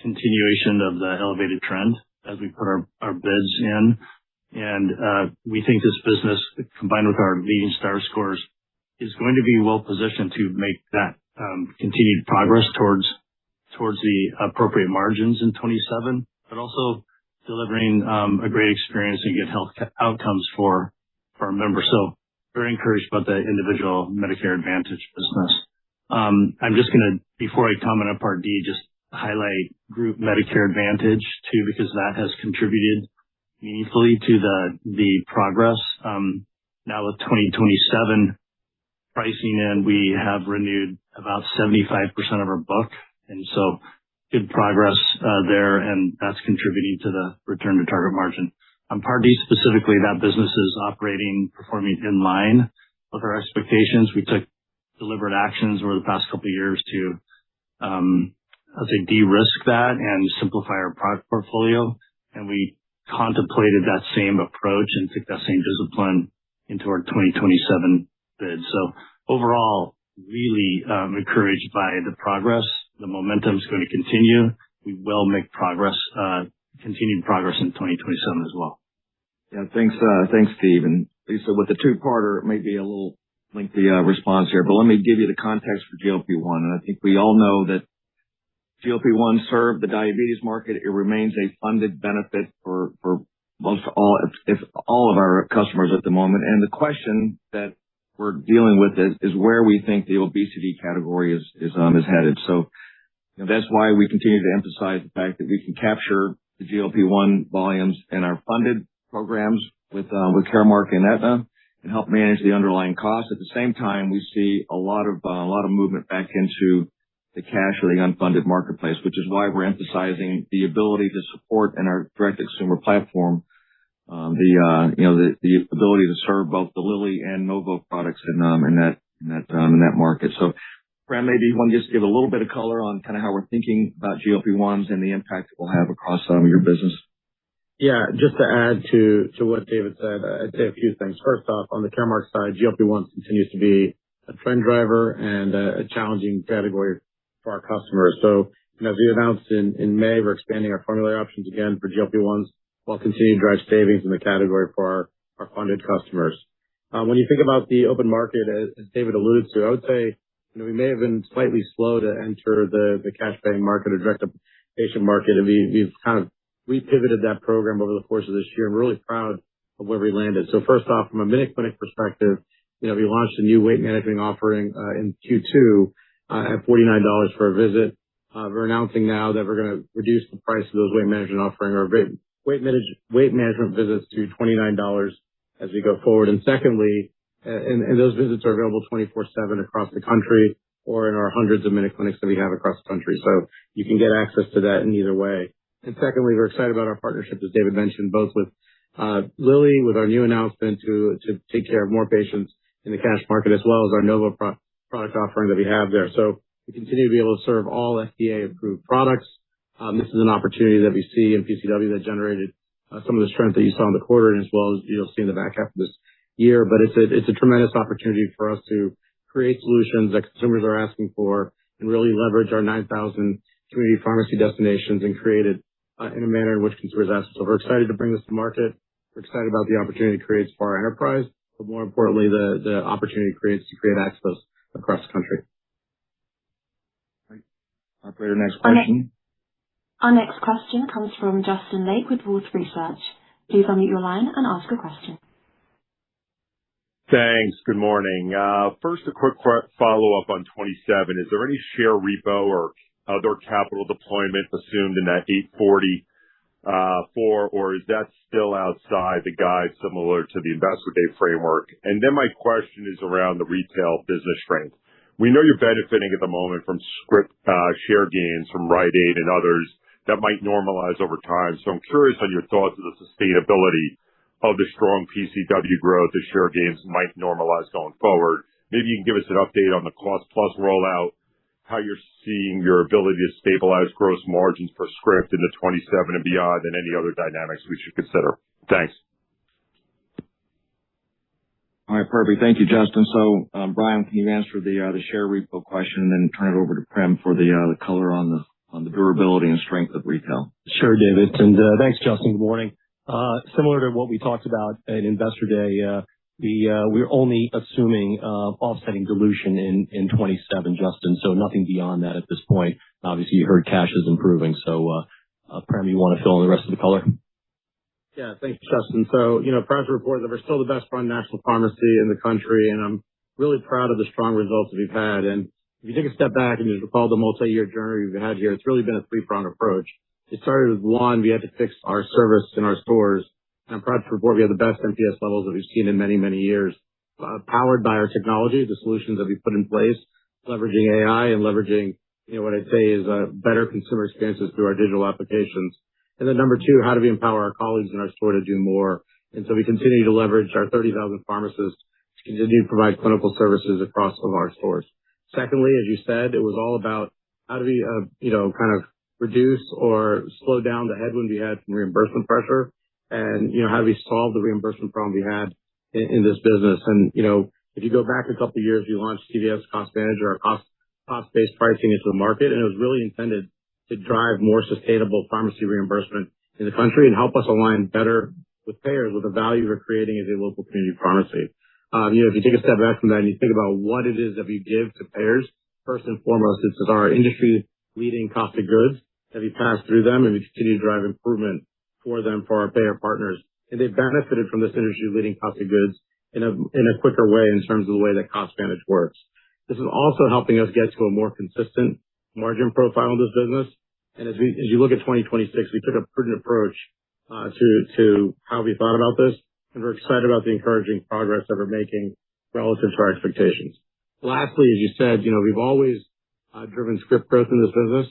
[SPEAKER 8] continuation of the elevated trend as we put our bids in, and we think this business, combined with our leading star scores, is going to be well positioned to make that continued progress towards the appropriate margins in 27, but also delivering a great experience and good health outcomes for our members. So very encouraged about the individual Medicare Advantage business. I'm just going to, before I comment on Part D, just highlight Group Medicare Advantage too, because that has contributed meaningfully to the progress. Now with 2027 pricing in, we have renewed about 75% of our book. And so good progress there, and that's contributing to the return to target margin. On Part D specifically, that business is performing in line with our expectations. We took deliberate actions over the past couple of years to, I'd say, de-risk that and simplify our product portfolio. And we contemplated that same approach and took that same discipline into our 2027 bid. So overall, really encouraged by the progress. The momentum is going to continue. We will make continued progress in 2027 as well.
[SPEAKER 3] Yeah, thanks, Steve. And Lisa, with the two-parter, it may be a little lengthy response here, but let me give you the context for GLP-1. And I think we all know that GLP-1 serve the diabetes market. It remains a funded benefit for most all, if all of our customers at the moment. And the question that we're dealing with is where we think the obesity category is headed. So that's why we continue to emphasize the fact that we can capture the GLP-1 volumes in our funded programs with Caremark and Aetna and help manage the underlying costs. At the same time, we see a lot of movement back into the cash or the unfunded marketplace, which is why we're emphasizing the ability to support in our direct consumer platform the ability to serve both the Lilly and Novo products in that market. So, Prem, maybe you want to just give a little bit of color on kind of how we're thinking about GLP-1s and the impact it will have across your business.
[SPEAKER 6] Yeah, just to add to what David said, I'd say a few things. First off, on the Caremark side, GLP-1 continues to be a trend driver and a challenging category for our customers. So, as we announced in May, we're expanding our formulary options again for GLP-1s while continuing to drive savings in the category for our funded customers. When you think about the open market, as David alluded to, I would say we may have been slightly slow to enter the cash paying market or direct patient market, and we've kind of repivoted that program over the course of this year. I'm really proud of where we landed. So first off, from a MinuteClinic perspective, we launched a new weight management offering in Q2 at $49 for a visit. We're announcing now that we're going to reduce the price of those weight management offering or weight management visits to $29 as we go forward. And secondly, and those visits are available 24/7 across the country or in our hundreds of MinuteClinics that we have across the country. So you can get access to that in either way. And secondly, we're excited about our partnership, as David mentioned, both with Lilly, with our new announcement to take care of more patients in the cash market, as well as our Novo product offering that we have there. So we continue to be able to serve all FDA-approved products. This is an opportunity that we see in PCW that generated some of the strength that you saw in the quarter, and as well as you'll see in the back half of this year. But it's a tremendous opportunity for us to create solutions that consumers are asking for and really leverage our 9,000 community pharmacy destinations and create it in a manner in which consumers ask. So we're excited to bring this to market. We're excited about the opportunity it creates for our enterprise, but more importantly, the opportunity it creates to create access across the country.
[SPEAKER 3] Operator, next question.
[SPEAKER 1] Our next question comes from Justin Lake with Wolfe Research. Please unmute your line and ask a question.
[SPEAKER 9] Thanks. Good morning. First, a quick follow-up on 27. Is there any share repo or other capital deployment assumed in that 840 or is that still outside the guide similar to the Investor Day framework? And then my question is around the retail business strength. We know you're benefiting at the moment from script share gains from Rite Aid and others that might normalize over time. So I'm curious on your thoughts of the sustainability of the strong PCW growth as share gains might normalize going forward. Maybe you can give us an update on the Cost Plus rollout, how you're seeing your ability to stabilize gross margins per script into 27 and beyond, and any other dynamics we should consider. Thanks.
[SPEAKER 3] All right, perfect. Thank you, Justin. So, Brian, can you answer the share repo question and then turn it over to Prem for the color on the durability and strength of retail?
[SPEAKER 4] Sure, David. And thanks, Justin. Good morning. Similar to what we talked about at Investor Day, we're only assuming offsetting dilution in 27, Justin. So nothing beyond that at this point. Obviously, you heard cash is improving. So, Prem, you want to fill in the rest of the color?
[SPEAKER 6] Yeah, thanks, Justin. So, proud to report that we're still the best run national pharmacy in the country, and I'm really proud of the strong results that we've had. And if you take a step back and just recall the multi-year journey we've had here, it's really been a three-pronged approach. It started with one, we had to fix our service in our stores. And I'm proud to report we have the best NPS levels that we've seen in many, many years, powered by our technology, the solutions that we put in place, leveraging AI and leveraging, what I'd say is better consumer experiences through our digital applications. And then number two, how do we empower our colleagues in our store to do more? And so we continue to leverage our 30,000 pharmacists to continue to provide clinical services across all of our stores. Secondly, as you said, it was all about how do we, kind of reduce or slow down the headwind we had from reimbursement pressure, and how do we solve the reimbursement problem we had in this business? And if you go back a couple of years, we launched CVS Cost Manager, our cost-based pricing into the market, and it was really intended to drive more sustainable pharmacy reimbursement in the country and help us align better with payers with the value we're creating as a local community pharmacy. If you take a step back from that and you think about what it is that we give to payers, first and foremost, it's our industry-leading cost of goods that we pass through them, and we continue to drive improvement for them, for our payer partners. And they've benefited from this industry-leading cost of goods in a quicker way in terms of the way that cost manage works. This is also helping us get to a more consistent margin profile in this business. And as you look at 2026, we took a prudent approach to how we thought about this, and we're excited about the encouraging progress that we're making relative to our expectations. Lastly, as you said, we've always driven script growth in this business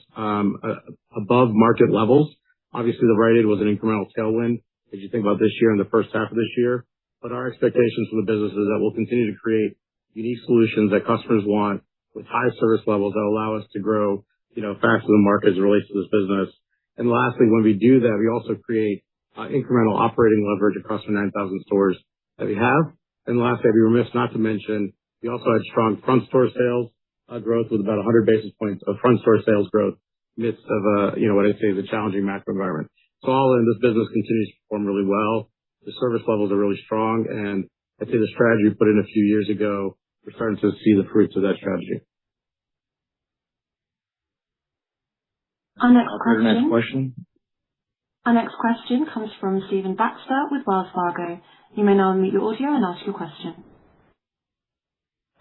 [SPEAKER 6] above market levels. Obviously, the Rite Aid was an incremental tailwind as you think about this year and the first half of this year. But our expectations from the business is that we'll continue to create unique solutions that customers want with high service levels that allow us to grow, faster than market as it relates to this business. And lastly, when we do that, we also create incremental operating leverage across the 9,000 stores that we have. And lastly, I'd be remiss not to mention, we also had strong front store sales growth with about 100 basis points of front store sales growth midst of what I'd say is a challenging macro environment. So all in, this business continues to perform really well. The service levels are really strong, and I'd say the strategy we put in a few years ago, we're starting to see the fruits of that strategy.
[SPEAKER 1] Our next question comes from Stephen Baxter with Wells Fargo. You may now unmute your audio and ask your question.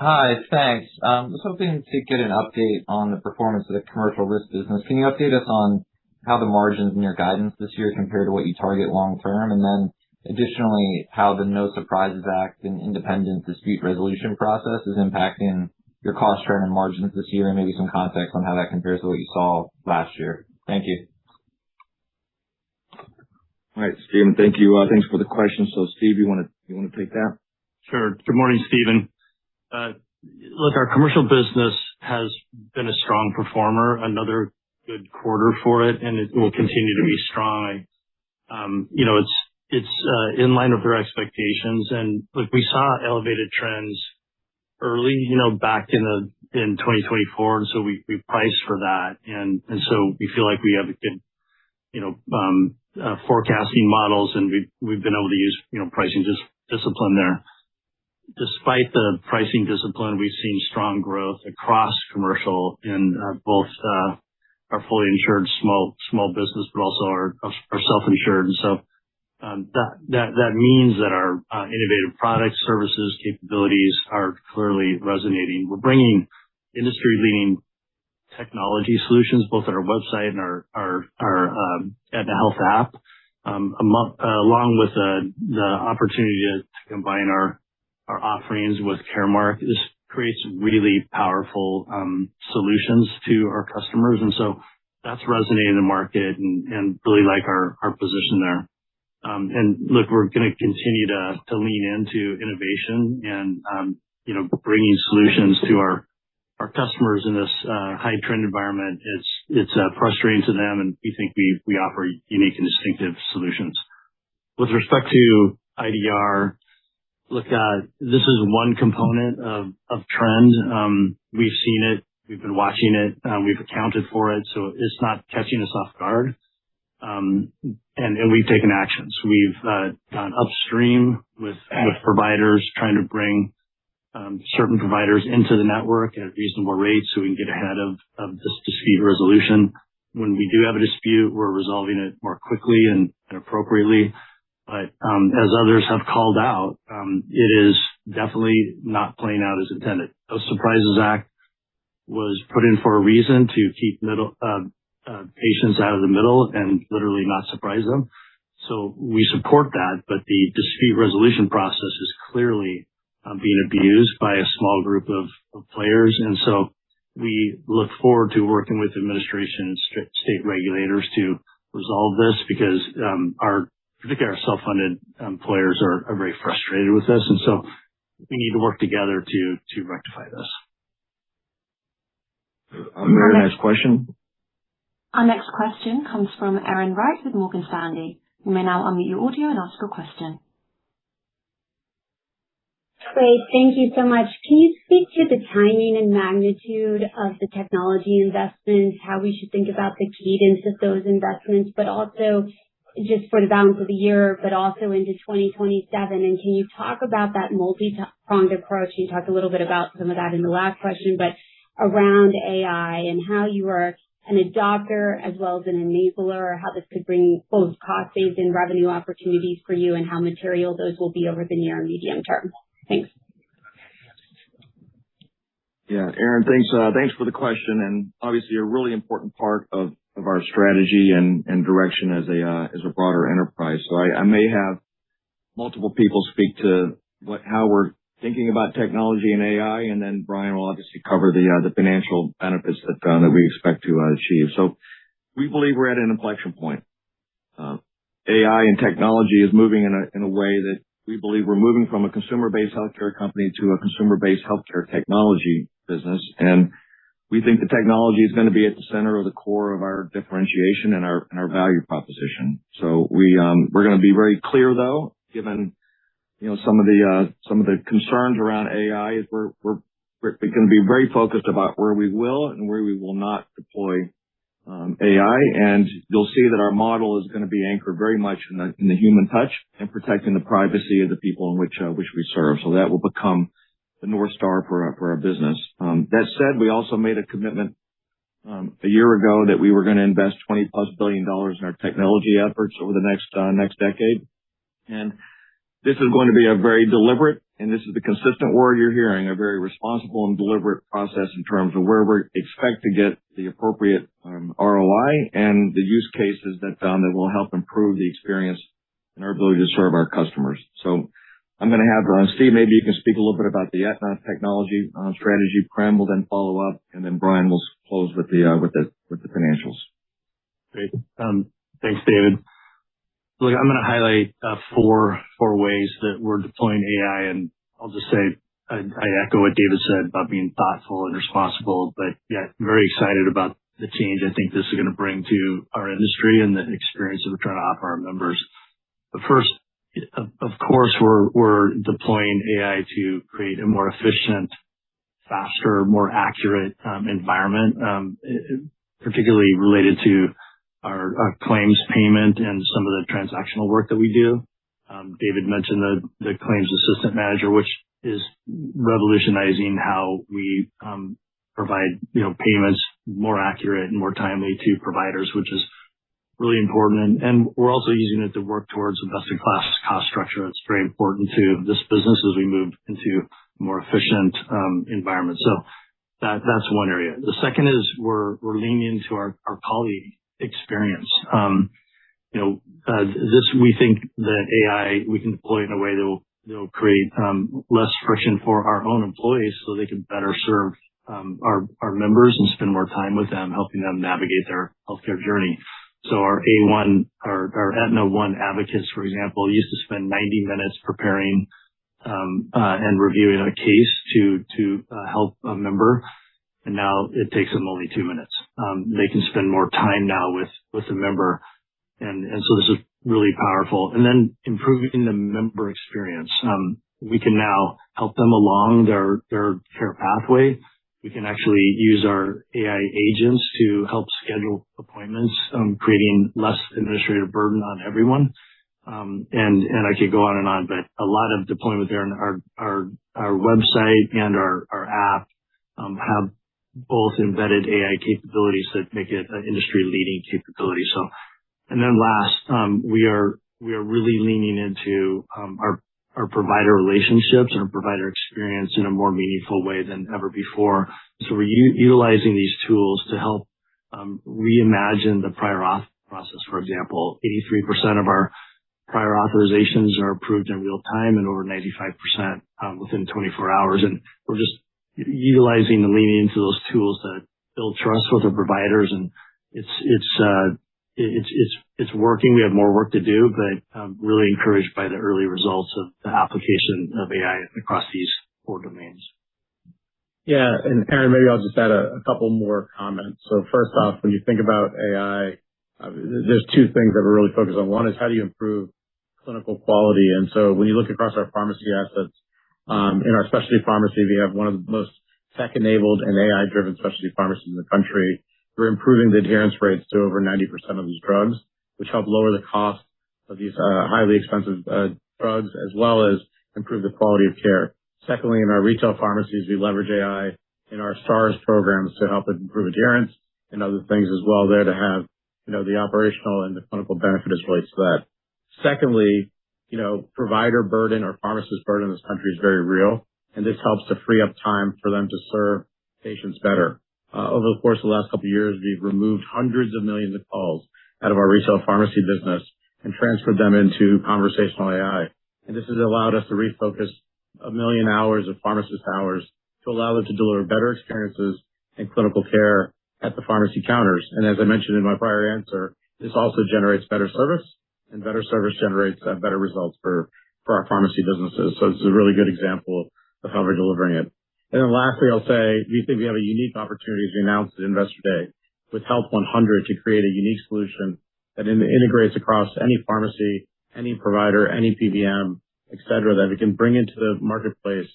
[SPEAKER 10] Hi, thanks. I was hoping to get an update on the performance of the commercial risk business. Can you update us on how the margins in your guidance this year compare to what you target long term? And then additionally, how the No Surprises Act and independent dispute resolution process is impacting your cost trend and margins this year, and maybe some context on how that compares to what you saw last year. Thank you.
[SPEAKER 3] All right, Stephen, thank you. Thanks for the question. So, Steve, you want to take that?
[SPEAKER 8] Sure. Good morning, Stephen. Look, our commercial business has been a strong performer, another good quarter for it, and it will continue to be strong. It's in line with our expectations. And look, we saw elevated trends early, back in 2024. And so we priced for that. And so we feel like we have a good, forecasting models, and we've been able to use, pricing discipline there. Despite the pricing discipline, we've seen strong growth across commercial in both our fully insured small business, but also our self-insured. And so that means that our innovative products, services, capabilities are clearly resonating. We're bringing industry-leading technology solutions both at our website and our Aetna Health app, along with the opportunity to combine our offerings with Caremark. This creates really powerful solutions to our customers, and so that's resonating in the market, and really like our position there. And look, we're going to continue to lean into innovation and bringing solutions to our customers in this high trend environment. It's frustrating to them, and we think we offer unique and distinctive solutions. With respect to IDR, look, this is one component of trend. We've seen it, we've been watching it, we've accounted for it, so it's not catching us off guard. And we've taken actions. We've gone upstream with providers, trying to bring certain providers into the network at reasonable rates so we can get ahead of this dispute resolution. When we do have a dispute, we're resolving it more quickly and appropriately. But as others have called out, it is definitely not playing out as intended. No Surprises Act was put in for a reason to keep patients out of the middle and literally not surprise them. So we support that, but the dispute resolution process is clearly being abused by a small group of players. And so we look forward to working with administration and state regulators to resolve this, because particularly our self-funded employers are very frustrated with this. And so we need to work together to rectify this.
[SPEAKER 3] Next question.
[SPEAKER 1] Our next question comes from Erin Wright with Morgan Stanley. You may now unmute your audio and ask your question.
[SPEAKER 11] Great. Thank you so much. Can you speak to the timing and magnitude of the technology investments, how we should think about the cadence of those investments, but also just for the balance of the year, but also into 2027? And can you talk about that multi-pronged approach? You talked a little bit about some of that in the last question, but around AI and how you are an adopter as well as an enabler, how this could bring both cost saves and revenue opportunities for you, and how material those will be over the near and medium term. Thanks.
[SPEAKER 3] Yeah, Erin, thanks for the question, and obviously a really important part of our strategy and direction as a broader enterprise. So I may have multiple people speak to how we're thinking about technology and AI, and then Brian will obviously cover the financial benefits that we expect to achieve. So we believe we're at an inflection point. AI and technology is moving in a way that we believe we're moving from a consumer-based healthcare company to a consumer-based healthcare technology business. And we think the technology is going to be at the center of the core of our differentiation and our value proposition. So we're going to be very clear, though, given some of the concerns around AI, is we're going to be very focused about where we will and where we will not deploy AI, and you'll see that our model is going to be anchored very much in the human touch and protecting the privacy of the people in which we serve. So that will become the North Star for our business. That said, we also made a commitment a year ago that we were going to invest $20+ billion in our technology efforts over the next decade. And this is going to be a very deliberate, and this is the consistent word you're hearing, a very responsible and deliberate process in terms of where we expect to get the appropriate ROI and the use cases that will help improve the experience and our ability to serve our customers. So I'm going to have Steve, maybe you can speak a little bit about the Aetna technology strategy. Prem will then follow up, and then Brian will close with the financials.
[SPEAKER 8] Great. Thanks, David. Look, I'm going to highlight four ways that we're deploying AI, and I'll just say I echo what David said about being thoughtful and responsible, but yeah, very excited about the change I think this is going to bring to our industry and the experience that we're trying to offer our members. But first, of course, we're deploying AI to create a more efficient, faster, more accurate environment, particularly related to our claims payment and some of the transactional work that we do. David mentioned the claims assistant manager, which is revolutionizing how we provide payments more accurate and more timely to providers, which is really important. And we're also using it to work towards a best-in-class cost structure. It's very important to this business as we move into a more efficient environment. So that's one area. The second is we're leaning into our colleague experience. We think that AI, we can deploy in a way that will create less friction for our own employees so they can better serve our members and spend more time with them, helping them navigate their healthcare journey. So our Aetna One advocates, for example, used to spend 90 minutes preparing and reviewing a case to help a member. And now it takes them only 2 minutes. They can spend more time now with the member. And so this is really powerful. And then improving the member experience. We can now help them along their care pathway. We can actually use our AI agents to help schedule appointments, creating less administrative burden on everyone. And I could go on and on, but a lot of deployment there in our website and our app have both embedded AI capabilities that make it an industry-leading capability. So, and then last, we are really leaning into our provider relationships and our provider experience in a more meaningful way than ever before. So we're utilizing these tools to help reimagine the prior auth process. For example, 83% of our prior authorizations are approved in real time and over 95% within 24 hours. And we're just utilizing and leaning into those tools that build trust with our providers, and it's working. We have more work to do, but really encouraged by the early results of the application of AI across these 4 domains.
[SPEAKER 6] Yeah, and Erin, maybe I'll just add a couple more comments. So first off, when you think about AI, there's 2 things that we're really focused on. One is how do you improve clinical quality? And so when you look across our pharmacy assets, in our specialty pharmacy, we have one of the most tech-enabled and AI-driven specialty pharmacies in the country. We're improving the adherence rates to over 90% of these drugs, which help lower the cost of these highly expensive drugs, as well as improve the quality of care. Secondly, in our retail pharmacies, we leverage AI in our STARS programs to help improve adherence and other things as well there to have the operational and the clinical benefit as relates to that. Secondly, provider burden or pharmacist burden in this country is very real, and this helps to free up time for them to serve patients better. Over the course of the last couple of years, we've removed hundreds of millions of calls out of our retail pharmacy business and transferred them into conversational AI. And this has allowed us to refocus 1 million hours of pharmacist hours to allow them to deliver better experiences and clinical care at the pharmacy counters. And as I mentioned in my prior answer, this also generates better service, and better service generates better results for our pharmacy businesses. So it's a really good example of how we're delivering it. And then lastly, I'll say we think we have a unique opportunity, as we announced at Investor Day, with Health 100 to create a unique solution that integrates across any pharmacy, any provider, any PBM, et cetera, that we can bring into the marketplace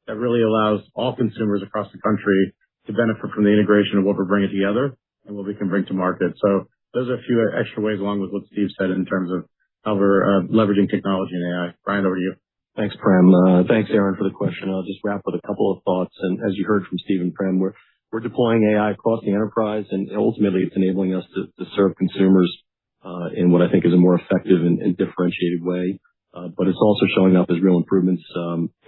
[SPEAKER 6] that really allows all consumers across the country to benefit from the integration of what we're bringing together and what we can bring to market. So those are a few extra ways, along with what Steve said, in terms of how we're leveraging technology and AI. Brian, over to you.
[SPEAKER 4] Thanks, Prem. Thanks, Aaron, for the question. I'll just wrap with a couple of thoughts. And as you heard from Steve and Prem, we're deploying AI across the enterprise, and ultimately it's enabling us to serve consumers in what I think is a more effective and differentiated way. But it's also showing up as real improvements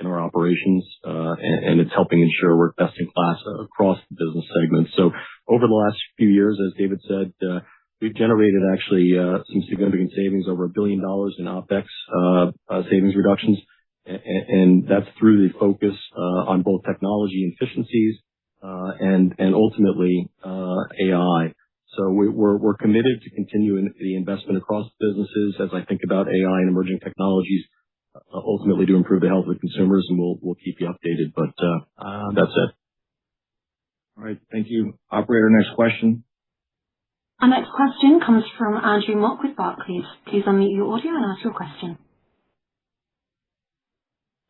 [SPEAKER 4] in our operations, and it's helping ensure we're best in class across the business segments. So over the last few years, as David said, we've generated actually some significant savings, over $1 billion in OpEx savings reductions, and that's through the focus on both technology efficiencies and ultimately AI. So we're committed to continuing the investment across businesses as I think about AI and emerging technologies, ultimately to improve the health of the consumers, and we'll keep you updated. But that's it.
[SPEAKER 3] All right. Thank you. Operator, next question.
[SPEAKER 1] Our next question comes from Andrew Mok with Barclays. Please unmute your audio and ask your question.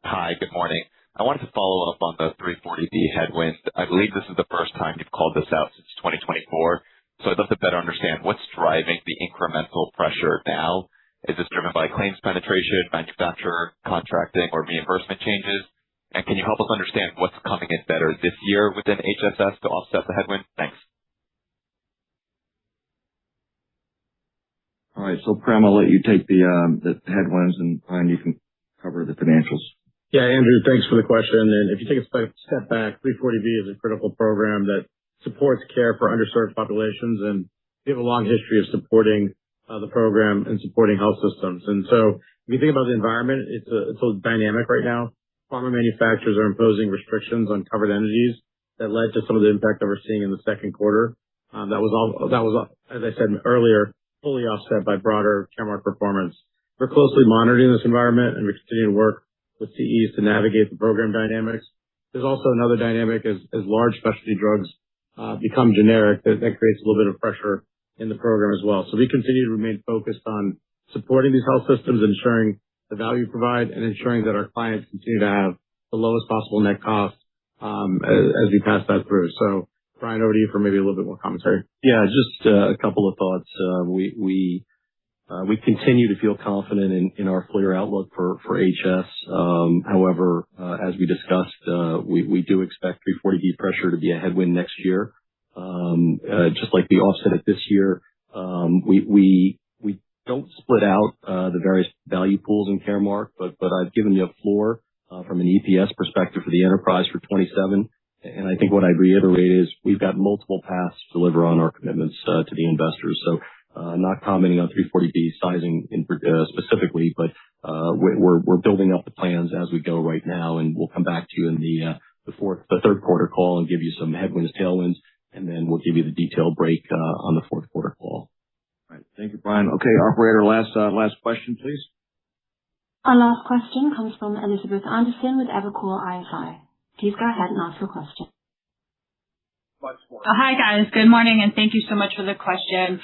[SPEAKER 12] Hi, good morning. I wanted to follow up on the 340B headwind. I believe this is the first time you've called this out since 2024. So I'd love to better understand what's driving the incremental pressure now. Is this driven by claims penetration, manufacturer contracting, or reimbursement changes? And can you help us understand what's coming in better this year within HSS to offset the headwind? Thanks.
[SPEAKER 3] All right. So Prem, I'll let you take the headwinds, and Brian, you can cover the financials.
[SPEAKER 6] Yeah, Andrew, thanks for the question. And if you take a step back, 340B is a critical program that supports care for underserved populations, and we have a long history of supporting the program and supporting health systems. And so if you think about the environment, it's a dynamic right now. Pharma manufacturers are imposing restrictions on covered entities that led to some of the impact that we're seeing in the second quarter. That was, as I said earlier, fully offset by broader Caremark performance. We're closely monitoring this environment, and we continue to work with CEs to navigate the program dynamics. There's also another dynamic as large specialty drugs become generic, that creates a little bit of pressure in the program as well. So we continue to remain focused on supporting these health systems, ensuring the value we provide, and ensuring that our clients continue to have the lowest possible net cost as we pass that through. So Brian, over to you for maybe a little bit more commentary.
[SPEAKER 4] Yeah, just a couple of thoughts. We continue to feel confident in our full year outlook for HS. However, as we discussed, we do expect 340B pressure to be a headwind next year. Just like we offset it this year, we don't split out the various value pools in Caremark, but I've given you a floor from an EPS perspective for the enterprise for 27. And I think what I'd reiterate is we've got multiple paths to deliver on our commitments to the investors. So not commenting on 340B sizing specifically, but we're building up the plans as we go right now, and we'll come back to you in the third quarter call and give you some headwinds, tailwinds, and then we'll give you the detailed break on the fourth quarter call.
[SPEAKER 3] All right. Thank you, Brian. Okay, operator, last question, please.
[SPEAKER 1] Our last question comes from Elizabeth Anderson with Evercore ISI. Please go ahead and ask your question.
[SPEAKER 13] Hi, guys. Good morning, and thank you so much for the question.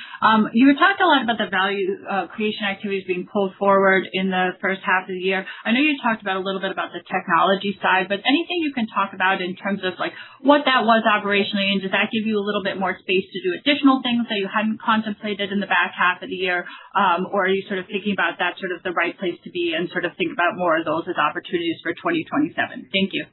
[SPEAKER 13] You were talking a lot about the value creation activities being pulled forward in the first half of the year. I know you talked about a little bit about the technology side, but anything you can talk about in terms of like what that was operationally, and does that give you a little bit more space to do additional things that you hadn't contemplated in the back half of the year? Or are you sort of thinking about that sort of the right place to be and sort of think about more of those as opportunities for 2027? Thank you.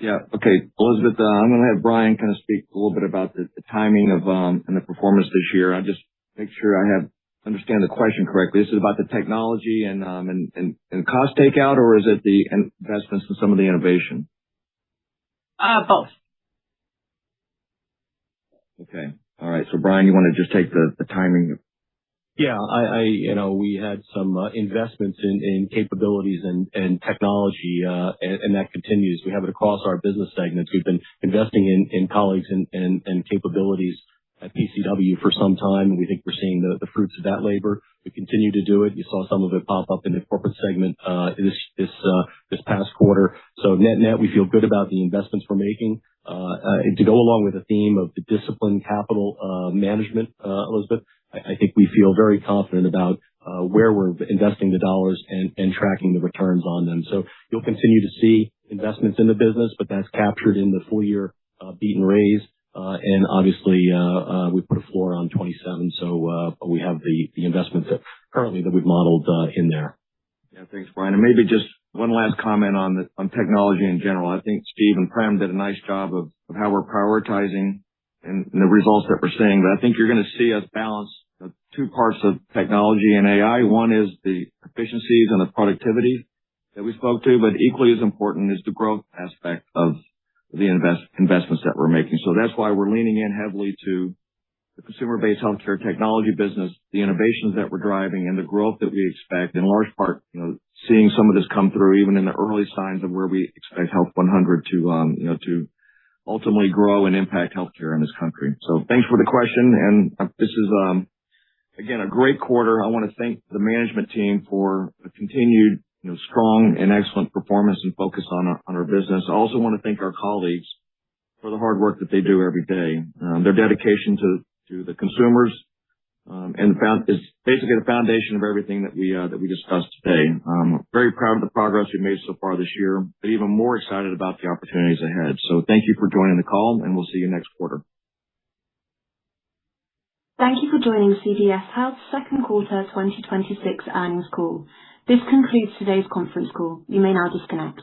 [SPEAKER 3] Yeah. Okay. Elizabeth, I'm going to have Brian kind of speak a little bit about the timing of and the performance this year. I just make sure I understand the question correctly. This is about the technology and cost takeout, or is it the investments in some of the innovation?
[SPEAKER 13] Both.
[SPEAKER 3] Okay. All right. So Brian, you want to just take the timing?
[SPEAKER 4] Yeah, we had some investments in capabilities and technology, and that continues. We have it across our business segments. We've been investing in colleagues and capabilities at PCW for some time, and we think we're seeing the fruits of that labor. We continue to do it. You saw some of it pop up in the corporate segment this past quarter. So net, we feel good about the investments we're making. To go along with the theme of the disciplined capital management, Elizabeth, I think we feel very confident about where we're investing the dollars and tracking the returns on them. So you'll continue to see investments in the business, but that's captured in the full year beat and raise. And obviously, we put a floor on 27, so we have the investments that we've modeled in there.
[SPEAKER 3] Yeah, thanks, Brian. And maybe just one last comment on technology in general. I think Steve and Prem did a nice job of how we're prioritizing and the results that we're seeing. But I think you're going to see us balance two parts of technology and AI. One is the efficiencies and the productivity that we spoke to, but equally as important is the growth aspect of the investments that we're making. So that's why we're leaning in heavily to the consumer-based healthcare technology business, the innovations that we're driving, and the growth that we expect. In large part, seeing some of this come through even in the early signs of where we expect Health 100 to ultimately grow and impact healthcare in this country. So thanks for the question. And this is, again, a great quarter. I want to thank the management team for a continued strong and excellent performance and focus on our business. I also want to thank our colleagues for the hard work that they do every day. Their dedication to the consumers is basically the foundation of everything that we discussed today. Very proud of the progress we've made so far this year, but even more excited about the opportunities ahead. So thank you for joining the call, and we'll see you next quarter.
[SPEAKER 1] Thank you for joining CVS Health's second quarter 2026 earnings call. This concludes today's conference call. You may now disconnect.